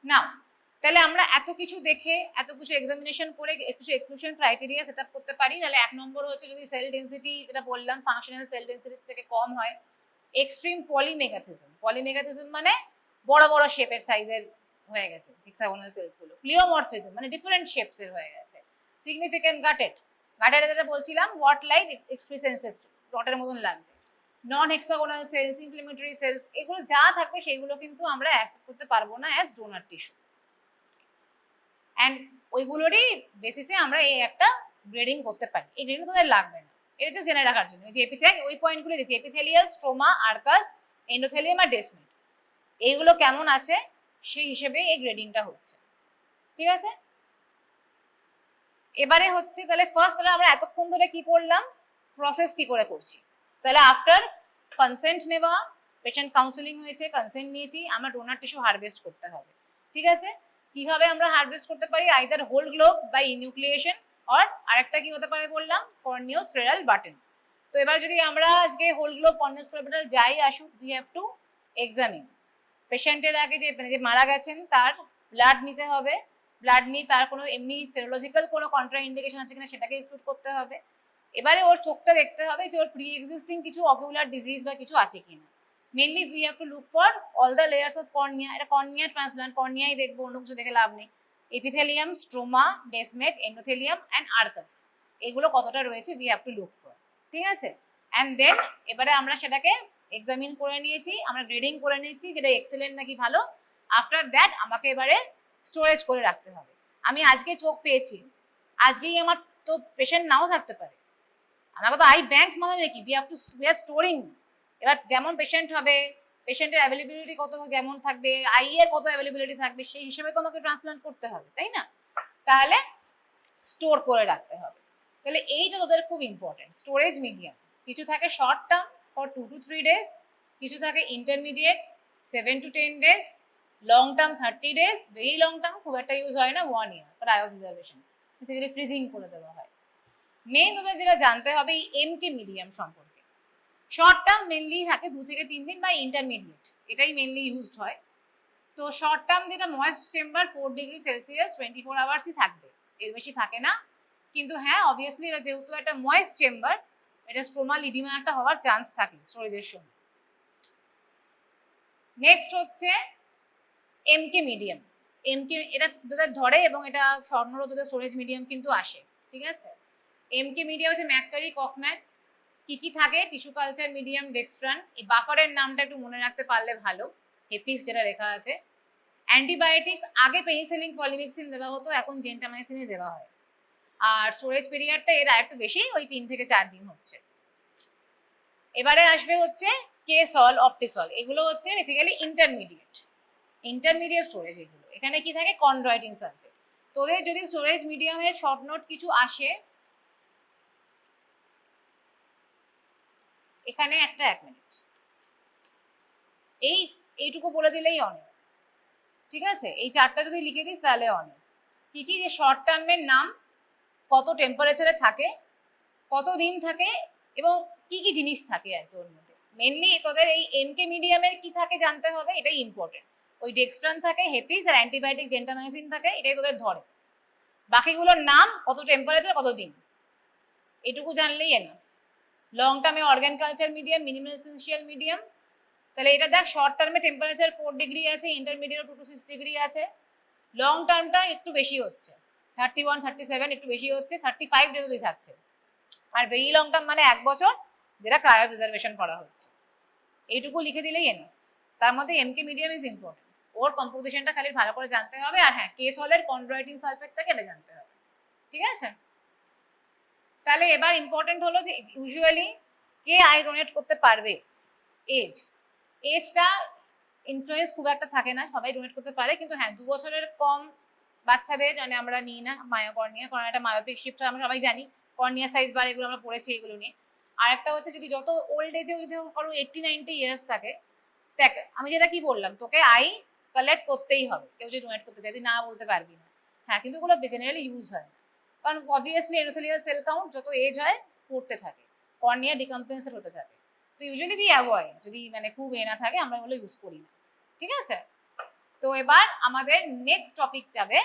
না। তাহলে আমরা এত কিছু দেখে, এত কিছু এক্সামিনেশন করে, কিছু এক্সক্লুশন ক্রাইটেরিয়া সেট আপ করতে পারি। তাহলে এক নম্বর হচ্ছে যদি সেল ডেন্সিটি, যেটা বললাম ফাংশনাল সেল ডেন্সিটি থেকে কম হয়, এক্সট্রিম পলিমেগাথিজম। পলিমেগাথিজম মানে বড় বড় শেপের সাইজের হয়ে গেছে হেক্সাগোনাল সেলস গুলো। প্লিওমরফিজম মানে ডিফারেন্ট শেপস এর হয়ে গেছে। সিগনিফিকেন্ট গাটেড, গাটেড যেটা বলছিলাম ওয়াট লাইক এক্সক্রিসেন্সেস ডটের মতন লাগছে। নন হেক্সাগোনাল সেলস, ইনফ্লামেটরি সেলস, এগুলো যা থাকবে সেইগুলো কিন্তু আমরা অ্যাকসেপ্ট করতে পারবো না অ্যাজ ডোনার টিস্যু। অ্যান্ড ওইগুলোরই বেসিসে আমরা এই একটা গ্রেডিং করতে পারি। এই গ্রেডিং তোদের লাগবে না, এটা যে জেনে রাখার জন্য যে এপিথেল, ওই পয়েন্টগুলো যে এপিথেলিয়াল, স্ট্রোমা, আর্কাস, এন্ডোথেলিয়াম আর ডেসমেন্ট এইগুলো কেমন আছে সেই হিসেবে এই গ্রেডিংটা হচ্ছে, ঠিক আছে। এবারে হচ্ছে তাহলে ফার্স্ট তাহলে আমরা এতক্ষণ ধরে কি করলাম, প্রসেস কি করে করছি। তাহলে আফটার কনসেন্ট নেওয়া, পেশেন্ট কাউন্সেলিং হয়েছে, কনসেন্ট নিয়েছি, আমরা ডোনার টিস্যু হারভেস্ট করতে হবে, ঠিক আছে। কিভাবে আমরা হারভেস্ট করতে পারি, আইদার হোল গ্লোব বাই ইনিউক্লিয়েশন, আর আরেকটা কি হতে পারে বললাম, কর্নিওস্ক্লেরাল বাটন। তো এবার যদি আমরা আজকে হোল গ্লোব, কর্নিওস্ক্লেরাল বাটন যাই আসুক, উই হ্যাভ টু এক্সামিন পেশেন্টের আগে যে মারা গেছেন তার ব্লাড নিতে হবে। ব্লাড নিয়ে তার কোনো এমনি সেরোলজিক্যাল কোনো কন্ট্রা ইন্ডিকেশন আছে কিনা সেটাকে এক্সক্লুড করতে হবে। এবারে ওর চোখটা দেখতে হবে যে ওর প্রি এক্সিস্টিং কিছু অকুলার ডিজিজ বা কিছু আছে কিনা। Mainly we have to look for all the layers of cornea. এটা কর্নিয়া ট্রান্সপ্লান্ট, কর্নিয়াই দেখবো, অন্য কিছু দেখে লাভ নেই। এপিথেলিয়াম, স্ট্রোমা, ডেসমেট, এন্ডোথেলিয়াম অ্যান্ড আর্কাস, এগুলো কতটা রয়েছে we have to look for, ঠিক আছে। অ্যান্ড দেন এবারে আমরা সেটাকে এক্সামিন করে নিয়েছি, আমরা গ্রেডিং করে নিয়েছি যেটা এক্সেলেন্ট নাকি ভালো। আফটার দ্যাট আমাকে এবারে স্টোরেজ করে রাখতে হবে। আমি আজকে চোখ পেয়েছি, আজকেই আমার তো পেশেন্ট নাও থাকতে পারে, আমাকে তো আই ব্যাংক মানে দেখি উই আর স্টোরিং। এবার যেমন পেশেন্ট হবে, পেশেন্টের অ্যাভেলেবিলিটি কত কেমন থাকবে, আই এর কত অ্যাভেলেবিলিটি থাকবে, সেই হিসেবে তো আমাকে ট্রান্সপ্লান্ট করতে হবে, তাই না। তাহলে স্টোর করে রাখতে হবে। তাহলে এইটা তোদের খুব ইম্পর্টেন্ট। স্টোরেজ মিডিয়াম কিছু থাকে short term for 2 to 3 days, কিছু থাকে intermediate 7 to 10 days, long term 30 days, very long term খুব একটা ইউজ হয় না 1 year ক্রায়োপ্রিজারভেশন, যদি ফ্রিজিং করে দেওয়া হয়। মেইন তোদের যেটা জানতে হবে এই এমকে মিডিয়াম সম্পর্কে। শর্ট টার্ম মেনলি থাকে 2 থেকে 3 দিন, বা ইন্টারমিডিয়েট এটাই মেনলি ইউজড হয়। তো শর্ট টার্ম যেটা ময়েস্ট চেম্বার 4 ডিগ্রি সেলসিয়াস 24 আওয়ার্সই থাকবে, এর বেশি থাকে না। কিন্তু হ্যাঁ অবভিয়াসলি এটা যেহেতু একটা ময়েস্ট চেম্বার, এটা স্ট্রোমাল ইডিমা একটা হওয়ার চান্স থাকে স্টোরেজের সময়। নেক্সট হচ্ছে এমকে মিডিয়াম। এমকে এটা তোদের ধরে এবং এটা স্বর্ণরও তোদের স্টোরেজ মিডিয়াম কিন্তু আসে, ঠিক আছে। এমকে মিডিয়াম হচ্ছে ম্যাককারি, কফম্যান। কি কি থাকে, টিস্যু কালচার মিডিয়াম, ডেক্সট্রান। এই বাফারের নামটা একটু মনে রাখতে পারলে ভালো, হেপিস যেটা লেখা আছে। অ্যান্টিবায়োটিক্স আগে পেনিসিলিন, পলিমিক্সিন দেওয়া হতো, এখন জেন্টামাইসিনই দেওয়া হয়। আর স্টোরেজ পিরিয়ডটা এর আরেকটু বেশি, ওই 3 থেকে 4 দিন হচ্ছে। এবারে আসবে হচ্ছে কেসল, অপটিসল, এগুলো হচ্ছে বেসিক্যালি ইন্টারমিডিয়েট স্টোরেজ। এগুলো এখানে কি থাকে, কনড্রয়েটিন সালফেট। তোদের যদি স্টোরেজ মিডিয়ামের শর্ট নোট কিছু আসে, এখানে একটা 1 মিনিট এইটুকু বলে দিলেই অনেক, ঠিক আছে। এই 4টা যদি লিখে দিস তাহলে অনেক। কি কি, যে শর্ট টার্মের নাম, কত টেম্পারেচারে থাকে, কত দিন থাকে, এবং কি কি জিনিস থাকে আর কি ওর মধ্যে। মেনলি তোদের এই এমকে মিডিয়ামের কি থাকে জানতে হবে, এটাই ইম্পর্টেন্ট। ওই ডেক্সট্রান থাকে, হেপিস আর অ্যান্টিবায়োটিক জেন্টামাইসিন থাকে, এটাই তোদের ধরে। বাকিগুলোর নাম, কত টেম্পারেচার, কত দিন, এটুকু জানলেই এনাফ। লং টার্মে organ culture medium, minimal essential medium, তাহলে এটা দেখ শর্ট টার্মে টেম্পারেচার 4 ডিগ্রি আছে, ইন্টারমিডিয়েট 2 to 6 ডিগ্রি আছে, লং টার্মটা একটু বেশি হচ্ছে 31 37 একটু বেশি হচ্ছে, 35 ডিগ্রি থাকছে। আর ভেরি লং টার্ম মানে 1 বছর, যেটা ক্রায়ো প্রিজার্ভেশন করা হচ্ছে। এইটুকু লিখে দিলেই এনাফ। তার মধ্যে এমকে মিডিয়াম ইজ ইম্পর্টেন্ট, ওর কম্পোজিশনটা খালি ভালো করে জানতে হবে। আর হ্যাঁ, কেস হলের কন্ড্রয়েটিন সালফেট থেকে এটা জানতে হবে, ঠিক আছে? তাহলে এবার ইম্পর্টেন্ট হলো যে ইউজুয়ালি কে আই ডোনেট করতে পারবে। এজটা ইনফ্লুয়েন্স খুব একটা থাকে না, সবাই ডোনেট করতে পারে, কিন্তু হ্যাঁ 2 বছরের কম বাচ্চাদের মানে আমরা নিই না মায়োকর্নিয়া, কারণ একটা মায়োপিক শিফট আমরা সবাই জানি, কর্নিয়া সাইজ বার এগুলো আমরা পড়েছি এগুলো নিয়ে। আর একটা হচ্ছে যদি যত ওল্ড এজে যদি কারো 80-90 ইয়ার্স থাকে, দেখ আমি যেটা কি বললাম তোকে আই কালেক্ট করতেই হবে, কেউ যদি ডোনেট করতে চাই তুই না বলতে পারবি না। হ্যাঁ, কিন্তু ওগুলো জেনারেলি ইউজ হয় না, কারণ অবভিয়াসলি এন্ডোথেলিয়াল সেল কাউন্ট যত এজ হয় পড়তে থাকে, কর্নিয়া ডিকম্পেন্সেট হতে থাকে। তো ইউজুয়ালি বি অ্যাভয়েড, যদি মানে খুব না থাকে আমরা ওগুলো ইউজ করি না, ঠিক আছে? তো এবার আমাদের নেক্সট টপিক যাবে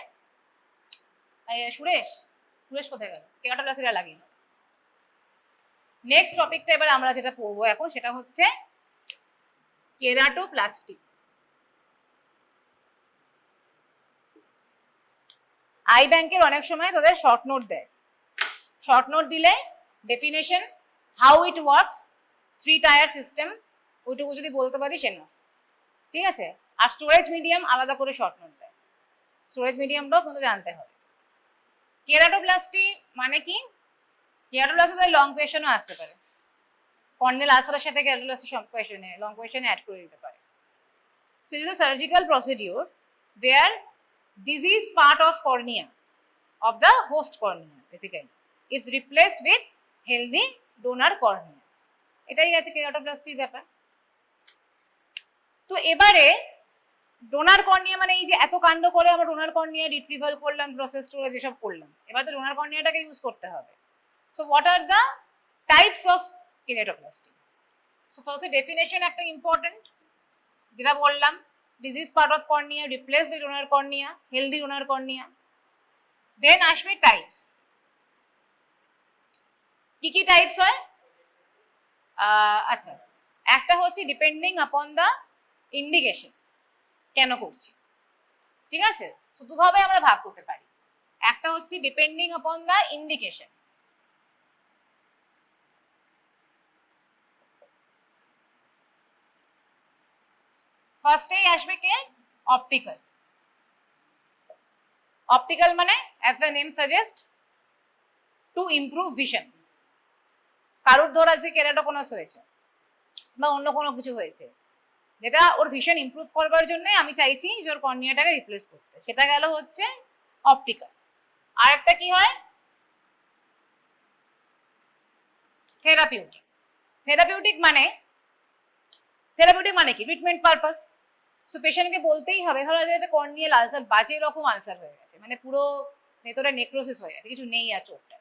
সুরেশ কোথায় গেল? কেরাটোপ্লাস্টিটা লাগিয়ে। নেক্সট টপিকটা এবার আমরা যেটা পড়বো এখন সেটা হচ্ছে কেরাটোপ্লাস্টি। আই ব্যাংকের অনেক সময় তোদের শর্ট নোট দেয়, শর্ট নোট দিলে definition, how it works, 3 tyre system, ওইটুকু যদি বলতে পারিস এনাফ, ঠিক আছে? আর স্টোরেজ মিডিয়াম আলাদা করে শর্ট নোট দেয়, স্টোরেজ মিডিয়ামটাও কিন্তু জানতে হবে। কেরাটোপ্লাস্টি মানে কি? কেরাটোপ্লাস্টি লং কোয়েশনও আসতে পারে, কর্নিয়াল আলসারের সাথে কেরাটোপ্লাস্টি কোয়েশনে লং কোয়েশনে অ্যাড করে দিতে পারে। So it is a surgical procedure where disease part of cornea of the host cornea basically is replaced with healthy donor cornea. এটাই আছে কেরাটোপ্লাস্টির ব্যাপার। তো এবারে ডোনার কর্নিয়া মানে এই যে এত কাণ্ড করে আমরা ডোনার কর্নিয়া রিট্রিভাল করলাম, প্রসেস স্টোরেজ এসব করলাম, এবার তো ডোনার কর্নিয়াটাকে ইউজ করতে হবে। So what are the types of keratoplasty? So first definition একটা ইম্পর্টেন্ট, যেটা বললাম disease part of cornea replaced with donor cornea, healthy donor cornea. Then আসবে types, কি কি টাইপস হয়? আচ্ছা, একটা হচ্ছে ডিপেন্ডিং আপন দ্য ইন্ডিকেশন, কেন করছি, ঠিক আছে? তো দুভাবে আমরা ভাগ করতে পারি, একটা হচ্ছে ডিপেন্ডিং আপন দ্য ইন্ডিকেশন। ফার্স্টেই আসবে কে? অপটিক্যাল। অপটিক্যাল মানে as the name suggest to improve vision. কারুর ধর আছে কেরাটোকোনাস হয়েছে বা অন্য কোনো কিছু হয়েছে, যেটা ওর ভিশন ইমপ্রুভ করবার জন্য আমি চাইছি যে ওর কর্নিয়াটাকে রিপ্লেস করতে, সেটা গেল হচ্ছে অপটিক্যাল। আর একটা কি হয়? থেরাপিউটিক। থেরাপিউটিক মানে কি? Treatment purpose. সো পেশেন্টকে বলতেই হবে, ধরো একটা কর্নিয়াল আলসার, বাজে রকম আলসার হয়ে গেছে, মানে পুরো ভেতরে নেক্রোসিস হয়ে গেছে, কিছু নেই আর চোখটা।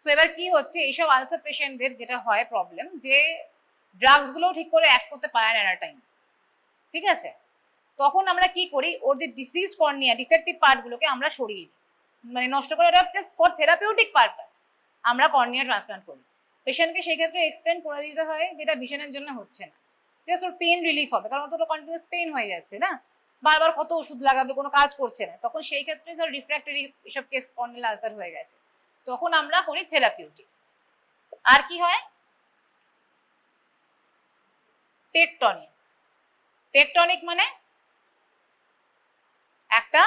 সো এবার কি হচ্ছে, এইসব আলসার পেশেন্টদের যেটা হয় প্রবলেম, যে ড্রাগসগুলোও ঠিক করে অ্যাক্ট করতে পারে না এট টাইম, ঠিক আছে? তখন আমরা কি করি, ওর যে ডিসিজ কর্নিয়া ডিফেক্টিভ পার্টগুলোকে আমরা সরিয়ে দিই, মানে নষ্ট করে জাস্ট ফর থেরাপিউটিক পারপাস আমরা কর্নিয়া ট্রান্সপ্লান্ট করি। পেশেন্টকে সেই ক্ষেত্রে এক্সপ্লেন করে দিতে হয় যেটা ভিশনের জন্য হচ্ছে না, জাস্ট ওর পেন রিলিফ হবে, কারণ ওর তো কন্টিনিউয়াস পেন হয়ে যাচ্ছে না, বারবার কত ওষুধ লাগাবে, কোনো কাজ করছে না, তখন সেই ক্ষেত্রে ধর রিফ্র্যাক্টরি এসব কেস কর্নিয়াল আলসার হয়ে গেছে, তখন আমরা করি থেরাপিউটিক। আর কি হয়? টেকটনিক। টেকটনিক মানে একটা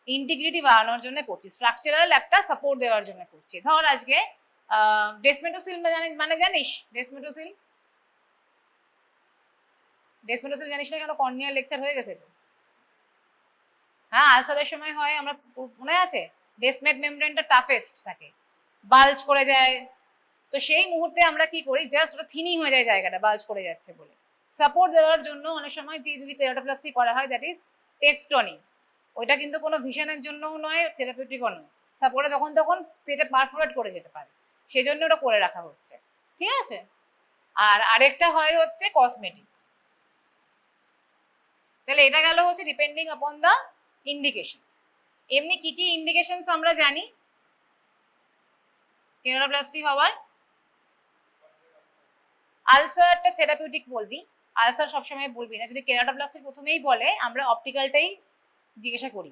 ইন্টিগ্রিটি বাড়ানোর জন্য করছি, স্ট্রাকচারাল একটা সাপোর্ট দেওয়ার জন্য করছি। ধর আজকে ডেসমেটোসিল মানে জানিস? ডেসমেটোসিল জানিস না কেন? কর্নিয়াল লেকচার হয়ে গেছে তো। হ্যাঁ, আলসারের সময় হয়, আমরা মনে আছে ডেসমেট মেমব্রেনটা টাফেস্ট থাকে, বাল্জ করে যায়, তো সেই মুহূর্তে আমরা কি করি, জাস্ট ওটা থিনিং হয়ে যায় জায়গাটা বাল্জ করে যাচ্ছে বলে, সাপোর্ট দেওয়ার জন্য অনেক সময় যে যদি কেরাটোপ্লাস্টি করা হয়, দ্যাট ইজ টেকটনিক। ওইটা কিন্তু কোনো ভিশনের জন্যও নয়, থেরাপিউটিকও নয়, সাপোর্টে যখন তখন পেটে পারফোরেট করে যেতে পারে, সেই জন্য ওটা করে রাখা হচ্ছে, ঠিক আছে? আর আরেকটা হয় হচ্ছে কসমেটিক। তাহলে এটা গেল হচ্ছে ডিপেন্ডিং আপন দ্য ইন্ডিকেশনস। এমনি কি কি ইন্ডিকেশনস আমরা জানি কেরাটোপ্লাস্টি হওয়ার? আলসারটা থেরাপিউটিক বলবি, আলসার সবসময় বলবি না, যদি কেরাটোপ্লাস্টি প্রথমেই বলে আমরা অপটিক্যালটাই জিজ্ঞাসা করি।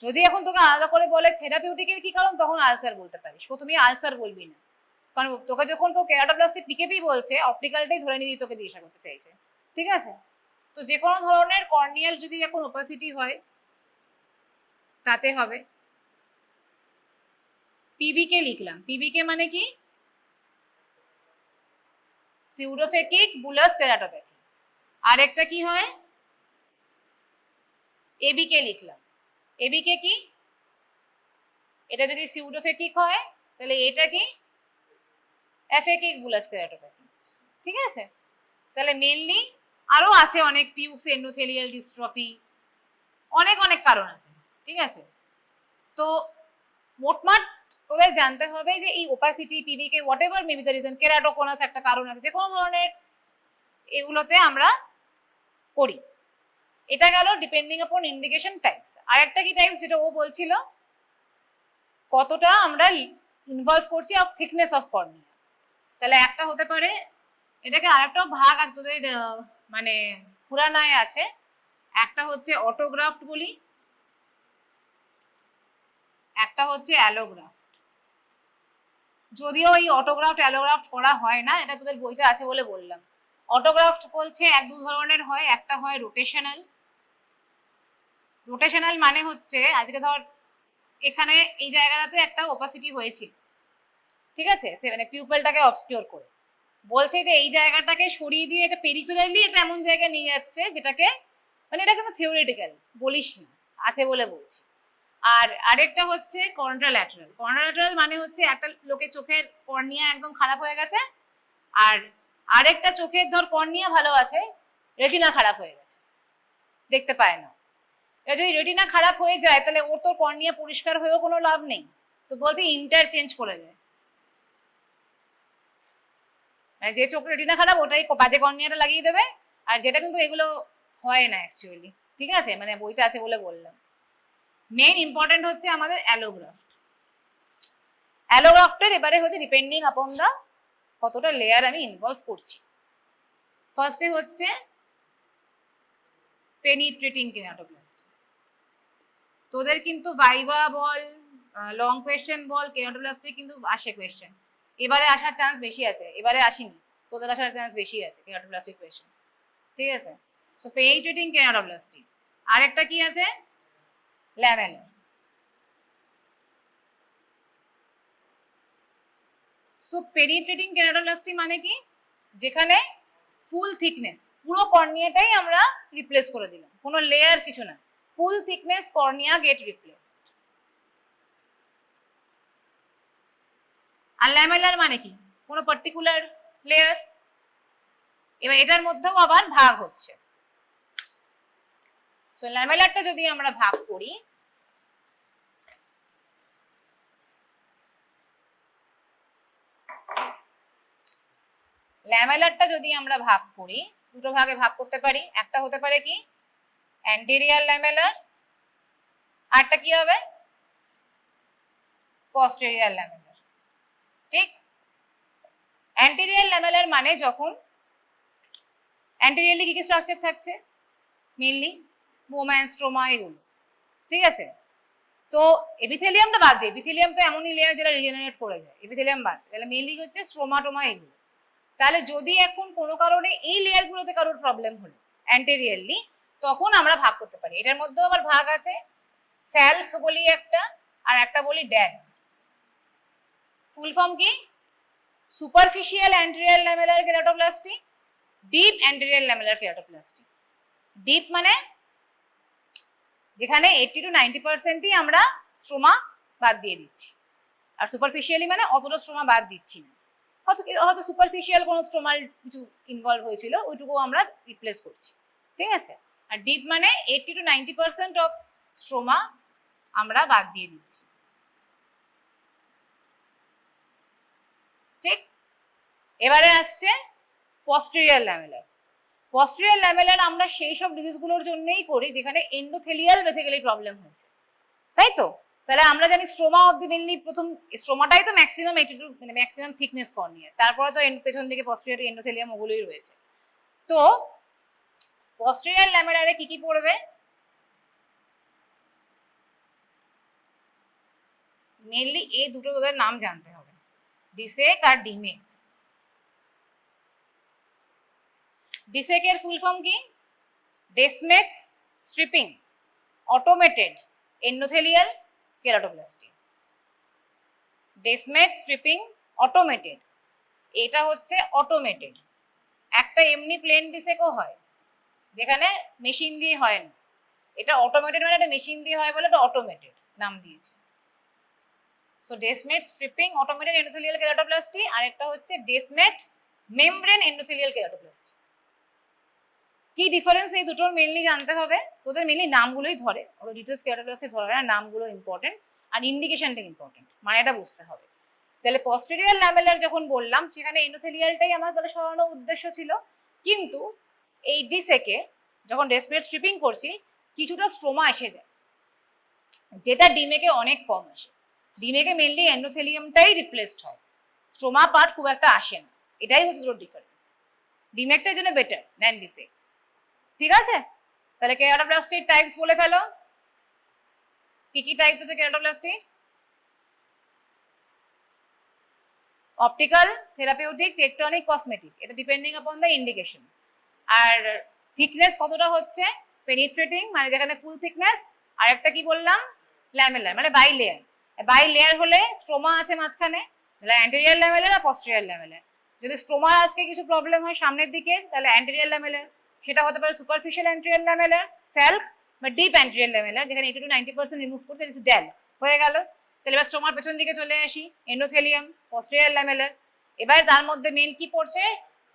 যদি এখন তোকে আলাদা করে বলে থেরাপিউটিকের কি কারণ, তখন আলসার বলতে পারিস, প্রথমেই আলসার বলবি না, কারণ তোকে যখন কেউ কেরাটোপ্লাস্টি পিকেপি বলছে অপটিক্যালটাই ধরে নিবি তোকে জিজ্ঞাসা করতে চাইছে, ঠিক আছে? তো যে কোনো ধরনের কর্নিয়াল যদি এখন ওপাসিটি হয় তাতে হবে। পিবিকে লিখলাম, পিবিকে মানে কি? সিউডোফেকিক বুলাস কেরাটোপ্যাথি। আর একটা কি হয়? এবিকে লিখলাম, এবিকে কি? এটা যদি সিউডোফেকিক হয় তাহলে এটা কি? অ্যাফেকিক বুলাস কেরাটোপ্যাথি, ঠিক আছে? তাহলে মেইনলি আরো আছে অনেক, ফিউক্স এন্ডোথেলিয়াল ডিস্ট্রফি, অনেক অনেক কারণ আছে, ঠিক আছে? তো মোটমাট তোদের জানতে হবে যে এই opacity, পিবিকে, what ever maybe the reason, keratoconus একটা কারণ আছে, যে কোনো ধরনের এগুলোতে আমরা করি। এটা গেল ডিপেন্ডিং আপন ইন্ডিকেশন টাইপস। আর একটা কি টাইপস যেটা ও বলছিল, কতটা আমরা ইনভলভ করছি অফ থিকনেস অফ কর্নিয়া। তাহলে একটা হতে পারে, এটাকে আরেকটাও ভাগ আছে তোদের মানে পুরানায় আছে, একটা হচ্ছে অটোগ্রাফট বলি, একটা হচ্ছে অ্যালোগ্রাফট। যদিও এই অটোগ্রাফট অ্যালোগ্রাফট করা হয় না, এটা তোদের বইতে আছে বলে বললাম। অটোগ্রাফট বলছে এক দু ধরনের হয়, একটা হয় রোটেশনাল। রোটেশনাল মানে হচ্ছে আজকে ধর এখানে এই জায়গাটাতে একটা ওপাসিটি হয়েছিল, ঠিক আছে, মানে পিউপেলটাকে অবস্কিউর করে, বলছে যে এই জায়গাটাকে সরিয়ে দিয়ে এটা পেরিফেরালি এটা এমন জায়গায় নিয়ে যাচ্ছে যেটাকে, মানে এটা কিন্তু থিওরিটিক্যাল, বলিস না, আছে বলে বলছি। আর আরেকটা হচ্ছে কন্ট্রাল্যাটারাল। কন্ট্রাল্যাটারাল মানে হচ্ছে একটা লোকের চোখের কর্নিয়া একদম খারাপ হয়ে গেছে, আর আরেকটা চোখের ধর কর্নিয়া ভালো আছে, রেটিনা খারাপ হয়ে গেছে, দেখতে পায় না। এবার যদি রেটিনা খারাপ হয়ে যায় তাহলে ওর তো কর্নিয়া পরিষ্কার হয়েও কোনো লাভ নেই, তো বলছে ইন্টারচেঞ্জ করে দেয়, মানে যে চোখ রেটিনা খারাপ ওটাই বাজে কর্নিয়াটা লাগিয়ে দেবে। আর যেটা কিন্তু এগুলো হয় না অ্যাকচুয়ালি, ঠিক আছে, মানে বইতে আছে বলে বললাম। মেইন ইম্পর্টেন্ট হচ্ছে আমাদের অ্যালোগ্রাফট। অ্যালোগ্রাফটের এবারে হচ্ছে ডিপেন্ডিং আপন দা কতটা লেয়ার আমি ইনভলভ করছি। ফার্স্টে হচ্ছে পেনিট্রেটিং কেরাটোপ্লাস্টি। তোদের কিন্তু ভাইভা বল, লং কোয়েশ্চেন বল, কেরাটোপ্লাস্টি কিন্তু আসে কোয়েশ্চেন, এবারে আসার চান্স বেশি আছে, এবারে আসেনি, তোদের আসার চান্স বেশি আছে কেরাটোপ্লাস্টি কোয়েশ্চেন, ঠিক আছে? So penetrating keratoplasty. আরেকটা কি আছে? ল্যামেলার। সো পেনিট্রেটিং কেরাটোপ্লাস্টি মানে কি? যেখানে ফুল থিকনেস, পুরো কর্নিয়াটাই আমরা রিপ্লেস করে দিলাম, কোনো লেয়ার কিছু না, ফুল থিকনেস কর্নিয়া গেট রিপ্লেস। আর ল্যামেলার মানে কি? কোনো পার্টিকুলার লেয়ার। এবার এটার মধ্যেও আবার ভাগ হচ্ছে। সো ল্যামেলারটা যদি আমরা ভাগ করি, ল্যামেলারটা যদি আমরা ভাগ করি, দুটো ভাগে ভাগ করতে পারি। একটা হতে পারে কি অ্যান্টেরিয়ার ল্যামেলার, আরটা কি হবে পস্টেরিয়ার ল্যামেলার, ঠিক? অ্যান্টেরিয়ার ল্যামেলার মানে যখন অ্যান্টেরিয়ারলি কি কি স্ট্রাকচার থাকছে, মেইনলি বোমা, স্ট্রোমা, এগুলো, ঠিক আছে? তো এপিথেলিয়ামটা বাদ দিয়ে, এপিথেলিয়াম তো এমনই লেয়ার যেটা রিজেনারেট করে যায়, এপিথেলিয়াম বাদ, তাহলে মেইনলি হচ্ছে স্ট্রোমা টোমা এগুলো। তাহলে যদি এখন কোনো কারণে এই লেয়ারগুলোতে কারোর প্রবলেম হলো অ্যান্টেরিয়ারলি, তখন আমরা ভাগ করতে পারি। এটার মধ্যেও আবার ভাগ আছে, স্যালক বলি একটা, আর একটা বলি ড্যাগ। ফুল ফর্ম কি? Superficial anterior lamellar keratoplasty, deep anterior lamellar keratoplasty. Deep মানে যেখানে 80 to 90% আমরা স্ট্রোমা বাদ দিয়ে দিচ্ছি, আর সুপারফিশিয়ালি মানে অতটা স্ট্রোমা বাদ দিচ্ছি না, হয়তো সুপারফিশিয়াল কোনো স্ট্রোমাল কিছু ইনভলভ হয়েছিল, ওইটুকু আমরা রিপ্লেস করছি, ঠিক আছে? আর ডিপ মানে 80 to 90% অফ স্ট্রোমা আমরা বাদ দিয়ে দিচ্ছি, ঠিক? এবারে আসছে পস্টেরিয়ার ল্যামেলার। পস্টেরিয়ার ল্যামেলার আমরা সেই সব ডিজিজগুলোর জন্যই করি যেখানে এন্ডোথেলিয়াল বেসিক্যালি প্রবলেম হয়েছে, তাই তো? তাহলে আমরা জানি স্ট্রোমা অফ দি মেনলি প্রথম স্ট্রোমাটাই তো ম্যাক্সিমাম 82 মানে ম্যাক্সিমাম থিকনেস কর্নিয়া, তারপরে তো পেছন দিকে পস্টেরিয়র এন্ডোথেলিয়াম ওগুলোই রয়েছে। তো পস্টেরিয়র ল্যামেলারে কি কি পড়বে? মেনলি এই দুটো তোদের নাম জানতে হবে, ডিসেক আর ডিমেক। ডিসেকের ফুল ফর্ম কি? Descemet stripping automated endothelial keratoplasty. Descemet stripping automated, এটা হচ্ছে অটোমেটেড। একটা এমনি প্লেন ডিসেকও হয় যেখানে মেশিন দিয়ে হয় না, এটা অটোমেটেড মানে এটা মেশিন দিয়ে হয় বলে এটা অটোমেটেড নাম দিয়েছে। So Descemet stripping automated endothelial keratoplasty, আর একটা হচ্ছে ডেসমেট মেমব্রেন এন্ডোথেলিয়াল কেরাটোপ্লাস্টি। কি ডিফারেন্স এই দুটোর মেনলি জানতে হবে তোদের। মেনলি নামগুলোই ধরে, ওদের ডিটেলস কেরাটোপ্লাস্টি ধরে না, নামগুলো ইম্পর্টেন্ট আর ইন্ডিকেশনটা ইম্পর্টেন্ট, মানে এটা বুঝতে হবে। তাহলে পস্টেরিয়র ল্যামেলার যখন বললাম সেখানে এন্ডোথেলিয়ালটাই আমার তাহলে সরানোর উদ্দেশ্য ছিল, কিন্তু এই ডিসেকে যখন ডেসমেট স্ট্রিপিং করছি কিছুটা স্ট্রোমা এসে যায়, যেটা ডিমেকে অনেক কম আসে। ডিমেকে মেনলি এন্ডোথেলিয়ামটাই রিপ্লেসড হয়, স্ট্রোমা পার্ট খুব একটা আসে না, এটাই হচ্ছে তোর ডিফারেন্স। ডিমেকটার জন্য বেটার দেন ডিসেক, ঠিক আছে? তাহলে কেরাটোপ্লাস্টির টাইপস বলে ফেলো, কি কি টাইপ আছে কেরাটোপ্লাস্টির? অপটিক্যাল, থেরাপিউটিক, টেকটনিক, কসমেটিক, এটা ডিপেন্ডিং আপন দ্য ইন্ডিকেশন। আর থিকনেস কতটা হচ্ছে? পেনিট্রেটিং মানে যেখানে ফুল থিকনেস, আর একটা কি বললাম ল্যামেলার মানে বাই লেয়ার। বাই লেয়ার হলে স্ট্রোমা আছে মাঝখানে, তাহলে অ্যান্টেরিয়র ল্যামেলার আর পস্টেরিয়র ল্যামেলার। যদি স্ট্রোমার আজকে কিছু প্রবলেম হয় সামনের দিকে তাহলে অ্যান্টেরিয়র ল্যামেলার, সেটা হতে পারে সুপারফিশিয়াল অ্যান্টেরিয়র ল্যামেলার, সেলফ বা ডিপ অ্যান্টেরিয়র ল্যামেলার, যেখানে 80 to 90% রিমুভ করতে ইটস ডেল হয়ে গেল। তাহলে এবার স্ট্রোমার পেছন দিকে চলে আসি, এন্ডোথেলিয়াম, পস্টেরিয়র ল্যামেলার। এবার তার মধ্যে মেন কি পড়ছে?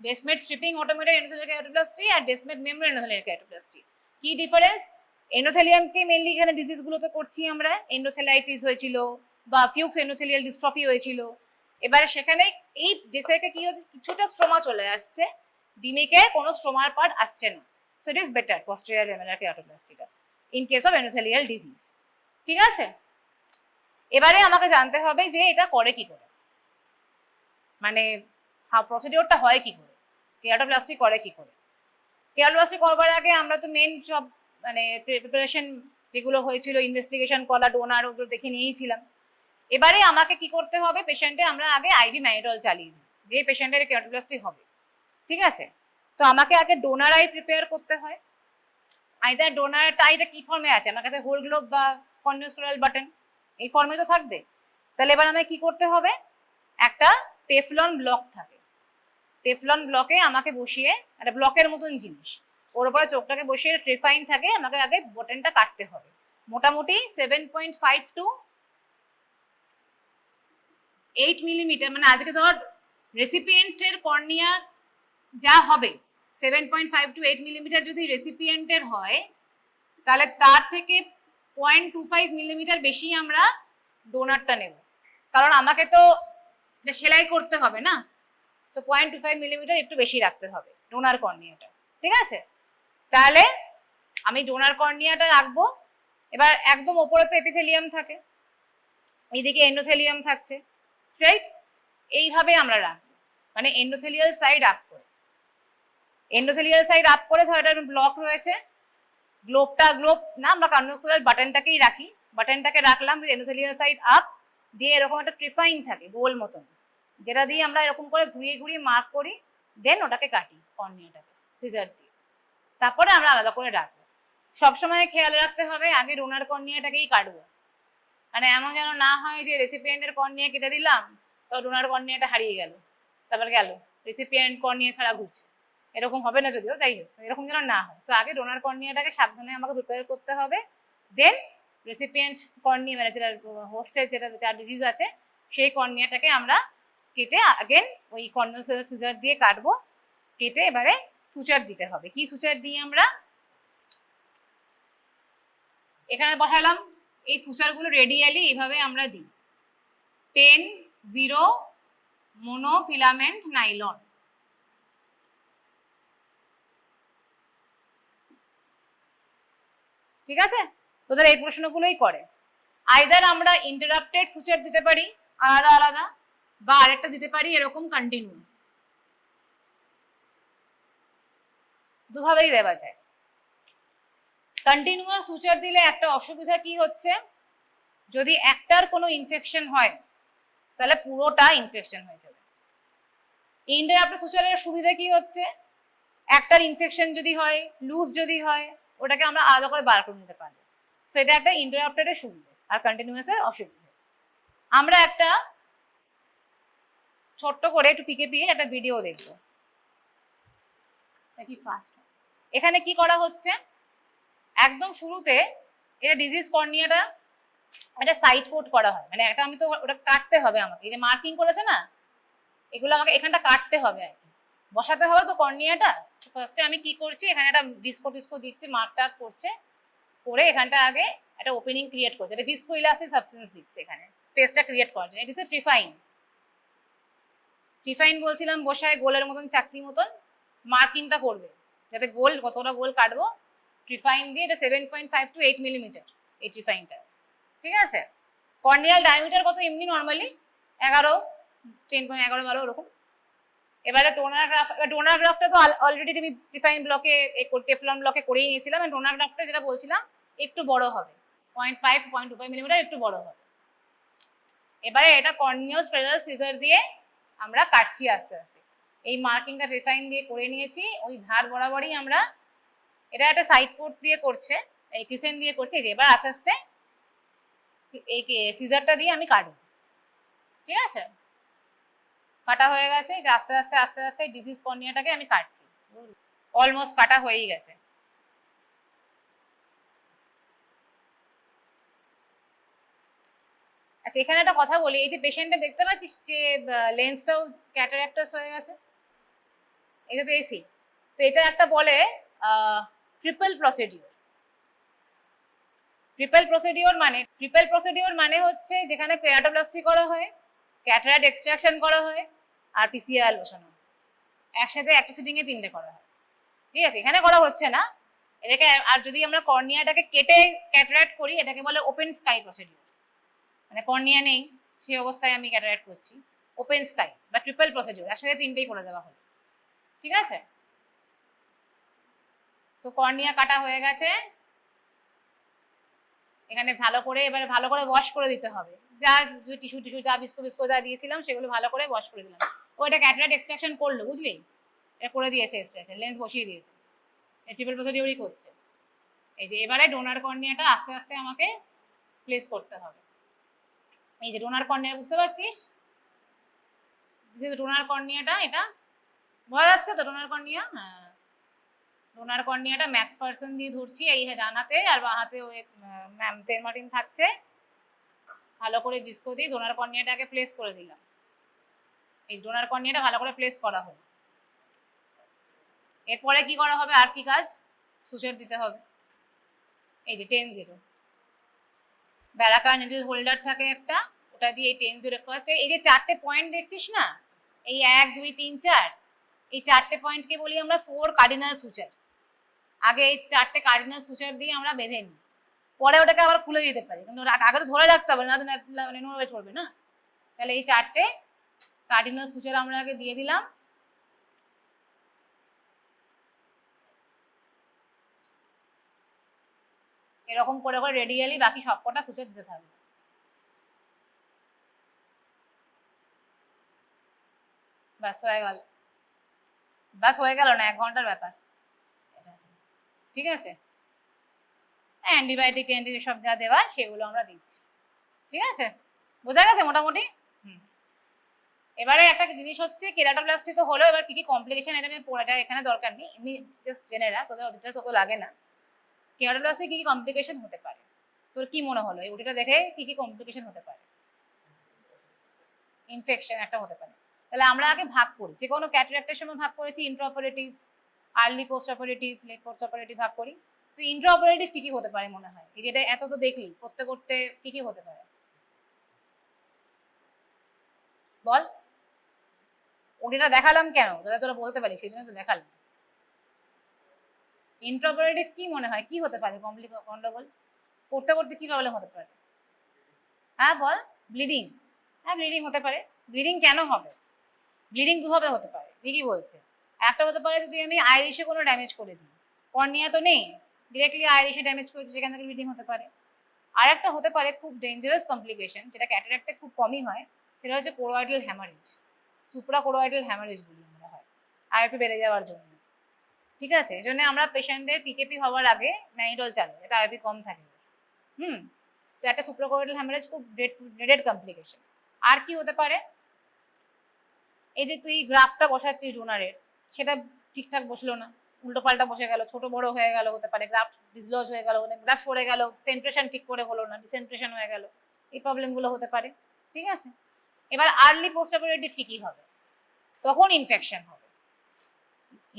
ডেসমেট স্ট্রিপিং অটোমেটেড এন্ডোথেলিয়াল কেরাটোপ্লাস্টি আর ডেসমেট মেমব্রেন এন্ডোথেলিয়াল কেরাটোপ্লাস্টি। কি ডিফারেন্স? এন্ডোথেলিয়ামকে মেনলি এখানে ডিজিজগুলোতে করছি আমরা, এন্ডোথেলাইটিস হয়েছিল বা ফিউক্স এন্ডোথেলিয়াল ডিস্ট্রফি হয়েছিল। এবারে সেখানে এই ডিসেকে কি হচ্ছে, কিছুটা স্ট্রোমা চলে আসছে, ডিমেকে কোনো স্ট্রোমার পার্ট আসছে না। So it is better posterior lamellar কেরাটোপ্লাস্টিটা in case of endothelial disease, ঠিক আছে? এবারে আমাকে জানতে হবে যে এটা করে কি করে, মানে প্রসিডিওরটা হয় কি করে, কেরাটোপ্লাস্টি করে কি করে। কেরাটোপ্লাস্টি করবার আগে আমরা তো মেন সব মানে প্রিপারেশন যেগুলো হয়েছিল, ইনভেস্টিগেশন করা, ডোনার, ওগুলো দেখে নিয়েছিলাম। এবারে আমাকে কি করতে হবে, পেশেন্টে আমরা আগে আইভি ম্যানিডল চালিয়ে দিই যে পেশেন্টের কেরাটোপ্লাস্টি হবে, ঠিক আছে? তো আমাকে আগে ডোনার আই প্রিপেয়ার করতে হয়। আইদার ডোনারটা আইটা কি ফর্মে আছে আমার কাছে, হোল গ্লোব বা কন্ডেন্সড বাটন, এই ফর্মে তো থাকবে। তাহলে এবার আমাকে কি করতে হবে, একটা টেফলন ব্লক থাকে, টেফলন ব্লকে আমাকে বসিয়ে, একটা ব্লকের মতন জিনিস, ওর উপরে চোখটাকে বসিয়ে ট্রেফাইন থাকে, আমাকে আগে বটনটা কাটতে হবে। মোটামুটি 7.5 to 8 মিলিমিটার, মানে আজকে ধর রেসিপিয়েন্টের কর্নিয়া যা হবে 7.5 to 8 মিলিমিটার যদি রেসিপিয়েন্টের হয়, তাহলে তার থেকে 0.25 মিলিমিটার বেশি আমরা ডোনারটা নেব, কারণ আমাকে তো এটা সেলাই করতে হবে না। সো 0.25 মিলিমিটার একটু বেশি রাখতে হবে ডোনার কর্নিয়াটা, ঠিক আছে? তাহলে আমি ডোনার কর্নিয়াটা রাখবো। এবার একদম ওপরে তো এপিথেলিয়াম থাকে, এইদিকে এন্ডোথেলিয়াম থাকছে, রাইট? এইভাবে আমরা রাখবো, মানে এন্ডোথেলিয়াল সাইড আপ করে, এন্ডোথেলিয়াল সাইড আপ করে ধর একটা ব্লক রয়েছে, গ্লোব না, আমরা কন্ডেন্সড বাটনটাকেই রাখি, বাটনটাকে রাখলাম এন্ডোথেলিয়াল সাইড আপ দিয়ে, এরকম একটা ট্রিফাইন থাকে গোল মতন, যেটা দিয়ে আমরা এরকম করে ঘুরিয়ে ঘুরিয়ে মার্ক করি, দেন ওটাকে কাটি কর্নিয়াটাকে সিজার দিয়ে, তারপরে আমরা আলাদা করে রাখবো। সবসময় খেয়াল রাখতে হবে আগে ডোনার কর্নিয়াটাকেই কাটবো, মানে এমন যেন না হয় যে রেসিপিয়েন্টের কর্নিয়া কেটে দিলাম তো ডোনার কর্নিয়াটা হারিয়ে গেল, তারপর গেল রেসিপিয়েন্ট কর্নিয়া ছাড়া ঘুরছে, এরকম হবে না যদিও, তাই হোক এরকম যেন না হয়। সো আগে ডোনার কর্নিয়াটাকে সাবধানে আমাকে প্রিপেয়ার করতে হবে, দেন রেসিপিয়েন্ট কর্নিয়া মানে যেটা হোস্টের যেটা যার ডিজিজ আছে সেই কর্নিয়াটাকে আমরা কেটে আগেন ওই কনভেনশনাল সিজার দিয়ে কাটবো, কেটে এবারে সুচার দিতে হবে। কি সুচার দিয়ে আমরা এখানে বসালাম, এই সুচারগুলো রেডিয়ালি এইভাবে আমরা দিই, 10-0 মোনোফিলামেন্ট নাইলন। ঠিক আছে? তোদের এই প্রশ্নগুলোই করে। আইদার আমরা ইন্টারাপ্টেড সুচার দিতে পারি আলাদা আলাদা, বা আরেকটা দিতে পারি এরকম কন্টিনিউয়াস, দুভাবেই দেওয়া যায়। কন্টিনিউয়াস সুচার দিলে একটা অসুবিধা কি হচ্ছে, যদি একটার কোনো ইনফেকশন হয় তাহলে পুরোটা ইনফেকশন হয়ে যাবে। ইন্টারাপ্টেড সুচারের সুবিধা কি হচ্ছে, একটার ইনফেকশন যদি হয়, লুজ যদি হয়, ওটাকে আমরা আলাদা করে বার করে নিতে পারবো। সো এটা একটা ইন্টারাপ্টেডের সুবিধা আর কন্টিনিউয়াসের অসুবিধা। আমরা একটা ছোট্ট করে একটু পিকে একটা ভিডিও দেখবো, কি ফাস্ট। এখানে কি করা হচ্ছে, একদম শুরুতে এটা ডিজিজ কর্নিয়াটা একটা সাইড কোট করা হয়, মানে একটা আমি তো ওটা কাটতে হবে আমাকে, এই যে মার্কিং করেছে না, এগুলো আমাকে এখানটা কাটতে হবে আর কি, বসাতে হবে তো কর্নিয়াটা। ফার্স্টে আমি কি করছি, এখানে একটা ডিস্কো দিচ্ছি, মার্কটা করছে, করে এখানটা আগে একটা ওপেনিং ক্রিয়েট করছে, এটা ভিসকো ইলাস্টিক সাবস্টেন্স দিচ্ছে, এখানে স্পেসটা ক্রিয়েট করার জন্য। ইট ইজ এ ট্রিফাইন বলছিলাম, বসায় গোলের মতন চাকতি মতন মার্কিংটা করবে, যাতে গোল কতটা গোল কাটবো ট্রিফাইন দিয়ে। এটা 7.5 to 8 মিলিমিটার এই ট্রিফাইনটা, ঠিক আছে। কর্নিয়াল ডায়ামিটার কত এমনি নর্মালি 11, 10.11 12 ওরকম। এবারে টোনার গ্রাফটা তো অলরেডি আমি ট্রিফাইন ব্লকে টেফলন ব্লকে করেই নিয়েছিলাম। টোনার গ্রাফটা যেটা বলছিলাম একটু বড় হবে, 0.5 0.25 মিলিমিটার একটু বড় হবে। এবারে এটা কর্নিয়াল স্পেরাল সিজার দিয়ে আমরা কাটছি আস্তে আস্তে। এই মার্কিংটা ট্রিফাইন দিয়ে করে নিয়েছি, ওই ধার বরাবরই আমরা, এটা একটা সাইড পোর্ট দিয়ে করছে, এই ক্রিসেন্ট দিয়ে করছে। যে এবার আস্তে আস্তে এই সিজারটা দিয়ে আমি কাটবো, ঠিক আছে। কাটা হয়ে গেছে, যে আস্তে আস্তে আস্তে আস্তে ডিজিজ কর্নিয়াটাকে আমি কাটছি, অলমোস্ট কাটা হয়েই গেছে। আচ্ছা, এখানে একটা কথা বলি, এই যে পেশেন্টটা দেখতে পাচ্ছিস যে লেন্সটাও ক্যাটারাক্টাস হয়ে গেছে, এটা তো এসি, তো এটা একটা বলে ট্রিপল প্রসিডিওর। ট্রিপল প্রসিডিওর মানে হচ্ছে যেখানে কেরাটোপ্লাস্টি করা হয়, ক্যাটারাক্ট এক্সট্রাকশন করা হয়, আর পিসিআর বসানো হয়, একসাথে একটা সিটিংয়ে 3টে করা হয়, ঠিক আছে। এখানে করা হচ্ছে না এটাকে। আর যদি আমরা কর্নিয়াটাকে কেটে ক্যাটারাক্ট করি, এটাকে বলে ওপেন স্কাই প্রসিডিওর, মানে কর্নিয়া নেই সেই অবস্থায় আমি ক্যাটারাক্ট করছি, ওপেন স্কাই বা ট্রিপল প্রসিডিওর, একসাথে 3টেই করে দেওয়া হলো, ঠিক আছে। সো কর্নিয়া কাটা হয়ে গেছে, এখানে ভালো করে এবারে ভালো করে ওয়াশ করে দিতে হবে, যা টিস্যু যা বিস্কো যা দিয়েছিলাম সেগুলো ভালো করে ওয়াশ করে দিলাম। ও এটা ক্যাটারাক্ট এক্সট্রাকশন করলো, বুঝলি, এটা করে দিয়েছে এক্সট্রাকশন, লেন্স বসিয়ে দিয়েছে, ট্রিপল প্রসিডিওরই করছে। এই যে এবারে ডোনার কর্নিয়াটা আস্তে আস্তে আমাকে প্লেস করতে হবে। এই যে ডোনার কর্নিয়া, বুঝতে পারছিস যে ডোনার কর্নিয়াটা, এটা বোঝা যাচ্ছে তো ডোনার কর্নিয়া? হ্যাঁ, ডোনার কর্নিয়াটা ম্যাকফারসন দিয়ে ধরছি এই ডান হাতে, আর বাঁ হাতে ওই ম্যাম সেন্ট মার্টিন থাকছে। ভালো করে ভিসকো দিয়ে ডোনার কর্নিয়াটাকে প্লেস করে দিলাম। এই ডোনার কর্নিয়াটা ভালো করে প্লেস করা হলো। এরপরে কি করা হবে, আর কি কাজ, সুচার দিতে হবে। এই যে 10-0 ব্যারাকার নিডল হোল্ডার থাকে একটা, ওটা দিয়ে এই 10-0 ফার্স্ট এই যে 4টে পয়েন্ট দেখছিস না, এই 1 2 3 4, এই 4টে পয়েন্টকে বলি আমরা 4 কার্ডিনাল সুচার। আগে এই 4টে কার্ডিনাল সুচার দিয়ে আমরা বেঁধে নিই, পরে ওটাকে আবার খুলে দিতে পারি, কিন্তু আগে তো ধরে রাখতে হবে, না তো নড়বে চলবে না। তাহলে এই 4টে কার্ডিনাল সুচার আমরা আগে দিয়ে দিলাম। এরকম করে করে রেডিয়ালি বাকি সবকটা সুচার দিতে থাকবে। ব্যাস হয়ে গেল না, 1 ঘন্টার ব্যাপার, ঠিক আছে। অ্যান্টিবায়োটিক সব যা দেওয়ার সেগুলো আমরা দিচ্ছি, ঠিক আছে, বোঝা গেছে মোটামুটি। এবারে একটা জিনিস হচ্ছে, কেরাটোপ্লাস্টি তো হলো, এবার কি কি কমপ্লিকেশন, এটা আমি পড়াটা এখানে দরকার নেই, এমনি জাস্ট জেনে রাখ, তোদের ডিটেলস অত লাগে না। কেরাটোপ্লাস্টি কি কি কমপ্লিকেশন হতে পারে, তোর কি মনে হলো এই ওটিটা দেখে কি কি কমপ্লিকেশন হতে পারে? ইনফেকশন একটা হতে পারে। তাহলে আমরা আগে ভাগ করি, যে কোনো ক্যাটারাক্টের সময় ভাগ করেছি intraoperative, early post operative, late post operative ভাগ করি। তো ইন্ট্রাঅপারেটিভ কি কি হতে পারে মনে হয়, এই যেটা এত তো দেখলি করতে করতে কি কি হতে পারে বল? ওটিটা দেখালাম কেন, যাতে তোরা বলতে পারিস, সেই জন্য তো দেখালাম। ইন্ট্রাঅপারেটিভ কি মনে হয় কি হতে পারে গন্ডগোল করতে করতে কি প্রবলেম হতে পারে? হ্যাঁ বল, ব্লিডিং। হ্যাঁ ব্লিডিং হতে পারে। ব্লিডিং কেন হবে? ব্লিডিং দুভাবে হতে পারে, ঠিকই বলছে। একটা হতে পারে যদি আমি আইরিশে কোনো ড্যামেজ করে দিই, কর্নিয়া তো নেই, ডিরেক্টলি আইরিশে ড্যামেজ করেছে, সেখান থেকে ব্লিডিং হতে পারে। আর একটা হতে পারে খুব ডেঞ্জারাস কমপ্লিকেশন, যেটা ক্যাটারাক্টে খুব কমই হয়, সেটা হচ্ছে কোরোয়েডাল হ্যামারেজ, সুপ্রা কোরোয়েডাল হ্যামারেজ বলি আমরা, হয় আইওপি বেড়ে যাওয়ার জন্য। ঠিক আছে, এই জন্য আমরা পেশেন্টদের পিকেপি হওয়ার আগে ম্যানিডল চালু, এটা আইওপি কম থাকে। তো একটা সুপ্রা কোরোয়েডাল হ্যামারেজ খুব ড্রেডেড কমপ্লিকেশন। আর কি হতে পারে, এই যে তুই গ্রাফটা বসাচ্ছিস ডোনারের, সেটা ঠিকঠাক বসলো না, উল্টো পাল্টা বসে গেল, ছোট বড় হয়ে গেল, হতে পারে গ্রাফট ডিসলজ হয়ে গেল, গ্রাফ সরে গেল, সেন্ট্রেশন ঠিক করে হলো না, ডিসেন্ট্রেশন হয়ে গেল, এই প্রবলেমগুলো হতে পারে। ঠিক আছে, এবার আর্লি পোস্ট অপারেটিভ কি হবে, তখন ইনফেকশন হবে।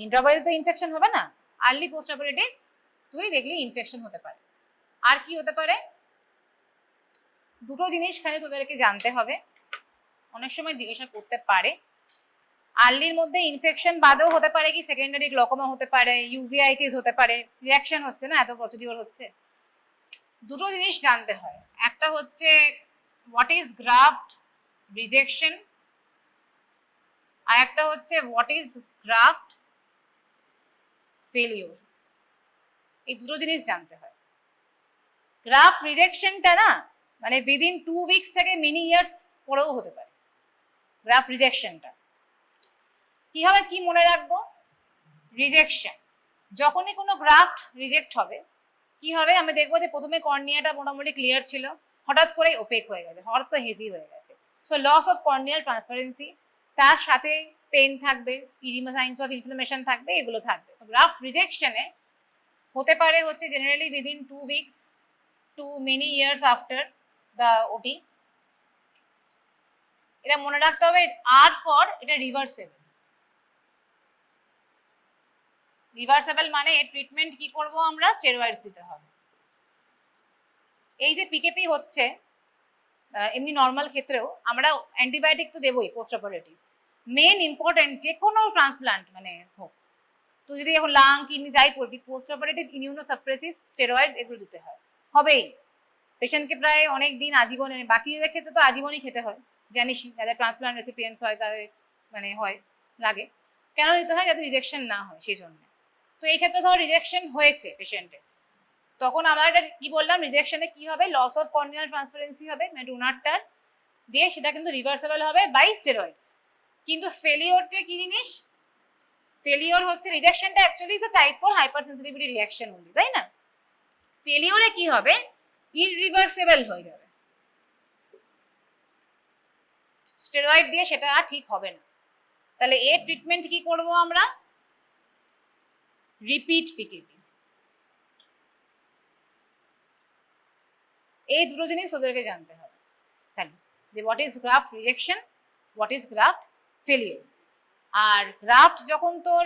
ইন্ট্রাভাইরাল তো ইনফেকশন হবে না, আর্লি পোস্ট অপারেটিভ তুই দেখলি ইনফেকশন হতে পারে। আর কি হতে পারে, দুটো জিনিস খালি তোদেরকে জানতে হবে, অনেক সময় জিজ্ঞাসা করতে পারে। আর্লির মধ্যে ইনফেকশন বাদেও হতে পারে কি সেকেন্ডারি গ্লকোমা হতে পারে, ইউভিআইটিস হতে পারে, রিঅ্যাকশন হচ্ছে না, এত প্রসিডিওর হচ্ছে। দুটো জিনিস জানতে হয়, একটা হচ্ছে হোয়াট ইজ গ্রাফট রিজেকশন, আর একটা হচ্ছে হোয়াট ইজ গ্রাফট ফেলিওর। এই দুটো জিনিস জানতে হয়। গ্রাফট রিজেকশনটা না মানে উইদিন 2 উইকস থেকে মেনি ইয়ার্স পরেও হতে পারে। গ্রাফট রিজেকশনটা কি হবে, কি মনে রাখবো, রিজেকশন যখনই কোনো গ্রাফট রিজেক্ট হবে কি হবে, আমি দেখবো যে প্রথমে কর্নিয়াটা মোটামুটি ক্লিয়ার ছিল, হঠাৎ করে ওপেক হয়ে গেছে, হঠাৎ করে হেজি হয়ে গেছে। So loss of corneal transparency, তার সাথে পেন থাকবে, ইরিমা সাইন্স অফ ইনফ্লামেশন থাকবে, এগুলো থাকবে। গ্রাফট রিজেকশনে হতে পারে হচ্ছে generally within 2 weeks two many years after the ওটি। এটা মনে রাখতে হবে। আর ফর এটা রিভার্সেবল। রিভার্সেবল মানে এর ট্রিটমেন্ট কি করব আমরা, স্টেরয়েডস দিতে হবে। এই যে পিকেপি হচ্ছে এমনি নর্মাল ক্ষেত্রেও আমরা অ্যান্টিবায়োটিক তো দেবই পোস্ট অপারেটিভ। মেন ইম্পর্টেন্ট যে কোনো ট্রান্সপ্লান্ট মানে হোক, তো যদি এখন লাং কিডনি যাই করবি, পোস্ট অপারেটিভ ইমিউনোসাপ্রেসিভ স্টেরয়েডস এগুলো দিতে হয়, হবেই। পেশেন্টকে প্রায় অনেক দিন আজীবন, বাকিদের ক্ষেত্রে তো আজীবনই খেতে হয়, জানিসই, যাদের ট্রান্সপ্লান্ট রেসিপিয়েন্টস হয় তাদের মানে হয় লাগে। কেন দিতে হয়, যাতে রিজেকশন না হয় সেই জন্য। তো এই ক্ষেত্রে ধর রিজেকশন হয়েছে পেশেন্টের, তখন আমরা এটা কি বললাম, রিজেকশনে কি হবে, লস অফ কর্নিয়াল ট্রান্সপারেন্সি হবে, মানে ডোনারটার দিয়ে সেটা কিন্তু রিভার্সেবল হবে বাই স্টেরয়েডস। কিন্তু ফেলিওরটা কি জিনিস, ফেলিওর হচ্ছে, রিজেকশনটা actually is a type 4 hypersensitivity reaction only, তাই না? ফেলিওরে কি হবে, ইররিভার্সেবল হয়ে যাবে, স্টেরয়েড দিয়ে সেটা আর ঠিক হবে না। তাহলে এর ট্রিটমেন্ট কি করব আমরা, রিপিট পিকেপি। এই দুটো জিনিস ওদেরকে জানতে হবে খালি, যে what is graft rejection, what is graft failure. আর গ্রাফট যখন তোর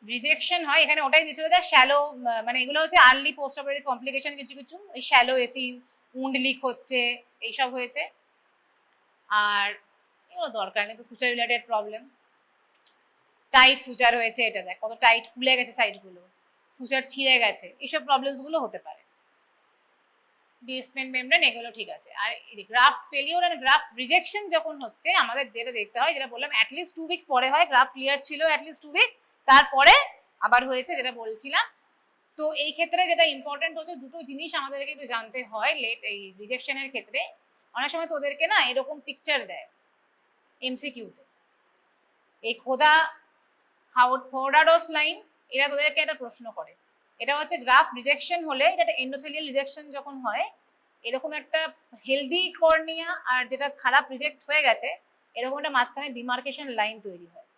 রিজেকশন হয়, এখানে ওটাই দিতে দেখ শ্যালো, মানে এগুলো হচ্ছে আর্লি পোস্ট অপারেটিভ কমপ্লিকেশন, কিছু কিছু এই শ্যালো এসি, উন্ড লিক হচ্ছে, এইসব হয়েছে। আর এগুলো দরকার নেই, তো suture related problem, tight suture হয়েছে, এটা দেখ কত টাইট ফুলে গেছে সাইডগুলো, সুচার ছিঁড়ে গেছে, এইসব প্রবলেমসগুলো হতে পারে। ডিসপেন্ট মেমব্রেন এগুলো ঠিক আছে। আর গ্রাফট ফেলিওর আর গ্রাফট রিজেকশন যখন হচ্ছে, আমাদের যেটা দেখতে হয়, যেটা বললাম অ্যাটলিস্ট 2 উইকস পরে হয়, গ্রাফট ক্লিয়ার ছিল অ্যাটলিস্ট 2 উইকস, তারপরে আবার হয়েছে, যেটা বলছিলাম। তো এই ক্ষেত্রে যেটা ইম্পর্টেন্ট হচ্ছে, দুটো জিনিস আমাদেরকে একটু জানতে হয় লেট এই রিজেকশনের ক্ষেত্রে। অনেক সময় তোদেরকে না এরকম পিকচার দেয় এমসিকিউতে, এই খোডাডোস লাইন, এরা তোদেরকে একটা প্রশ্ন করে। এটা হচ্ছে গ্রাফট রিজেকশন হলে, এটা একটা এন্ডোথেলিয়াল রিজেকশন যখন হয়, এরকম একটা হেলদি কর্নিয়া আর যেটা খারাপ রিজেক্ট হয়ে গেছে, এরকম একটা মাঝখানে ডিমার্কেশন লাইন তৈরি হয়।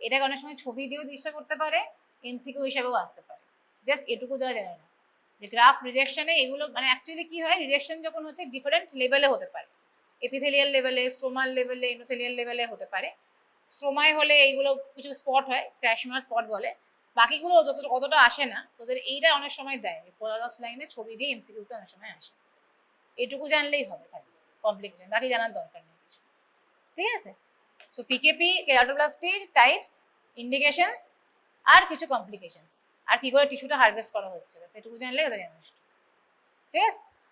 এটাকে অনেক সময় ছবি দিয়েও জিজ্ঞাসা করতে পারে, এমসিকিউ হিসেবেও আসতে পারে। জাস্ট এটুকু যারা জানে না যে গ্রাফট রিজেকশনে এগুলো মানে অ্যাকচুয়ালি কি হয়, রিজেকশন যখন হচ্ছে ডিফারেন্ট লেভেলে হতে পারে, এপিথেলিয়াল লেভেলে, স্ট্রোমাল লেভেলে, এন্ডোথেলিয়াল লেভেলে হতে পারে। স্ট্রোমায় হলে এইগুলো কিছু স্পট হয়, ক্র্যাশমার স্পট বলে, বাকিগুলো অতটা আসে না। তোদের এইটা অনেক সময় দেয়, কোলাডস লাইনে ছবি দিয়ে এমসিকিউতে অনেক সময় আসে। এটুকু জানলেই হবে খালি, কমপ্লিকেশন বাকি জানার দরকার নেই কিছু। ঠিক আছে, সো পিকেপি, কেরাটোপ্লাস্টির টাইপস, ইন্ডিকেশনস, আর কিছু কমপ্লিকেশনস, আর কি করে টিস্যুটা হারভেস্ট করা হচ্ছে, এটুকু জানলেই ওদের যথেষ্ট। ঠিক আছে।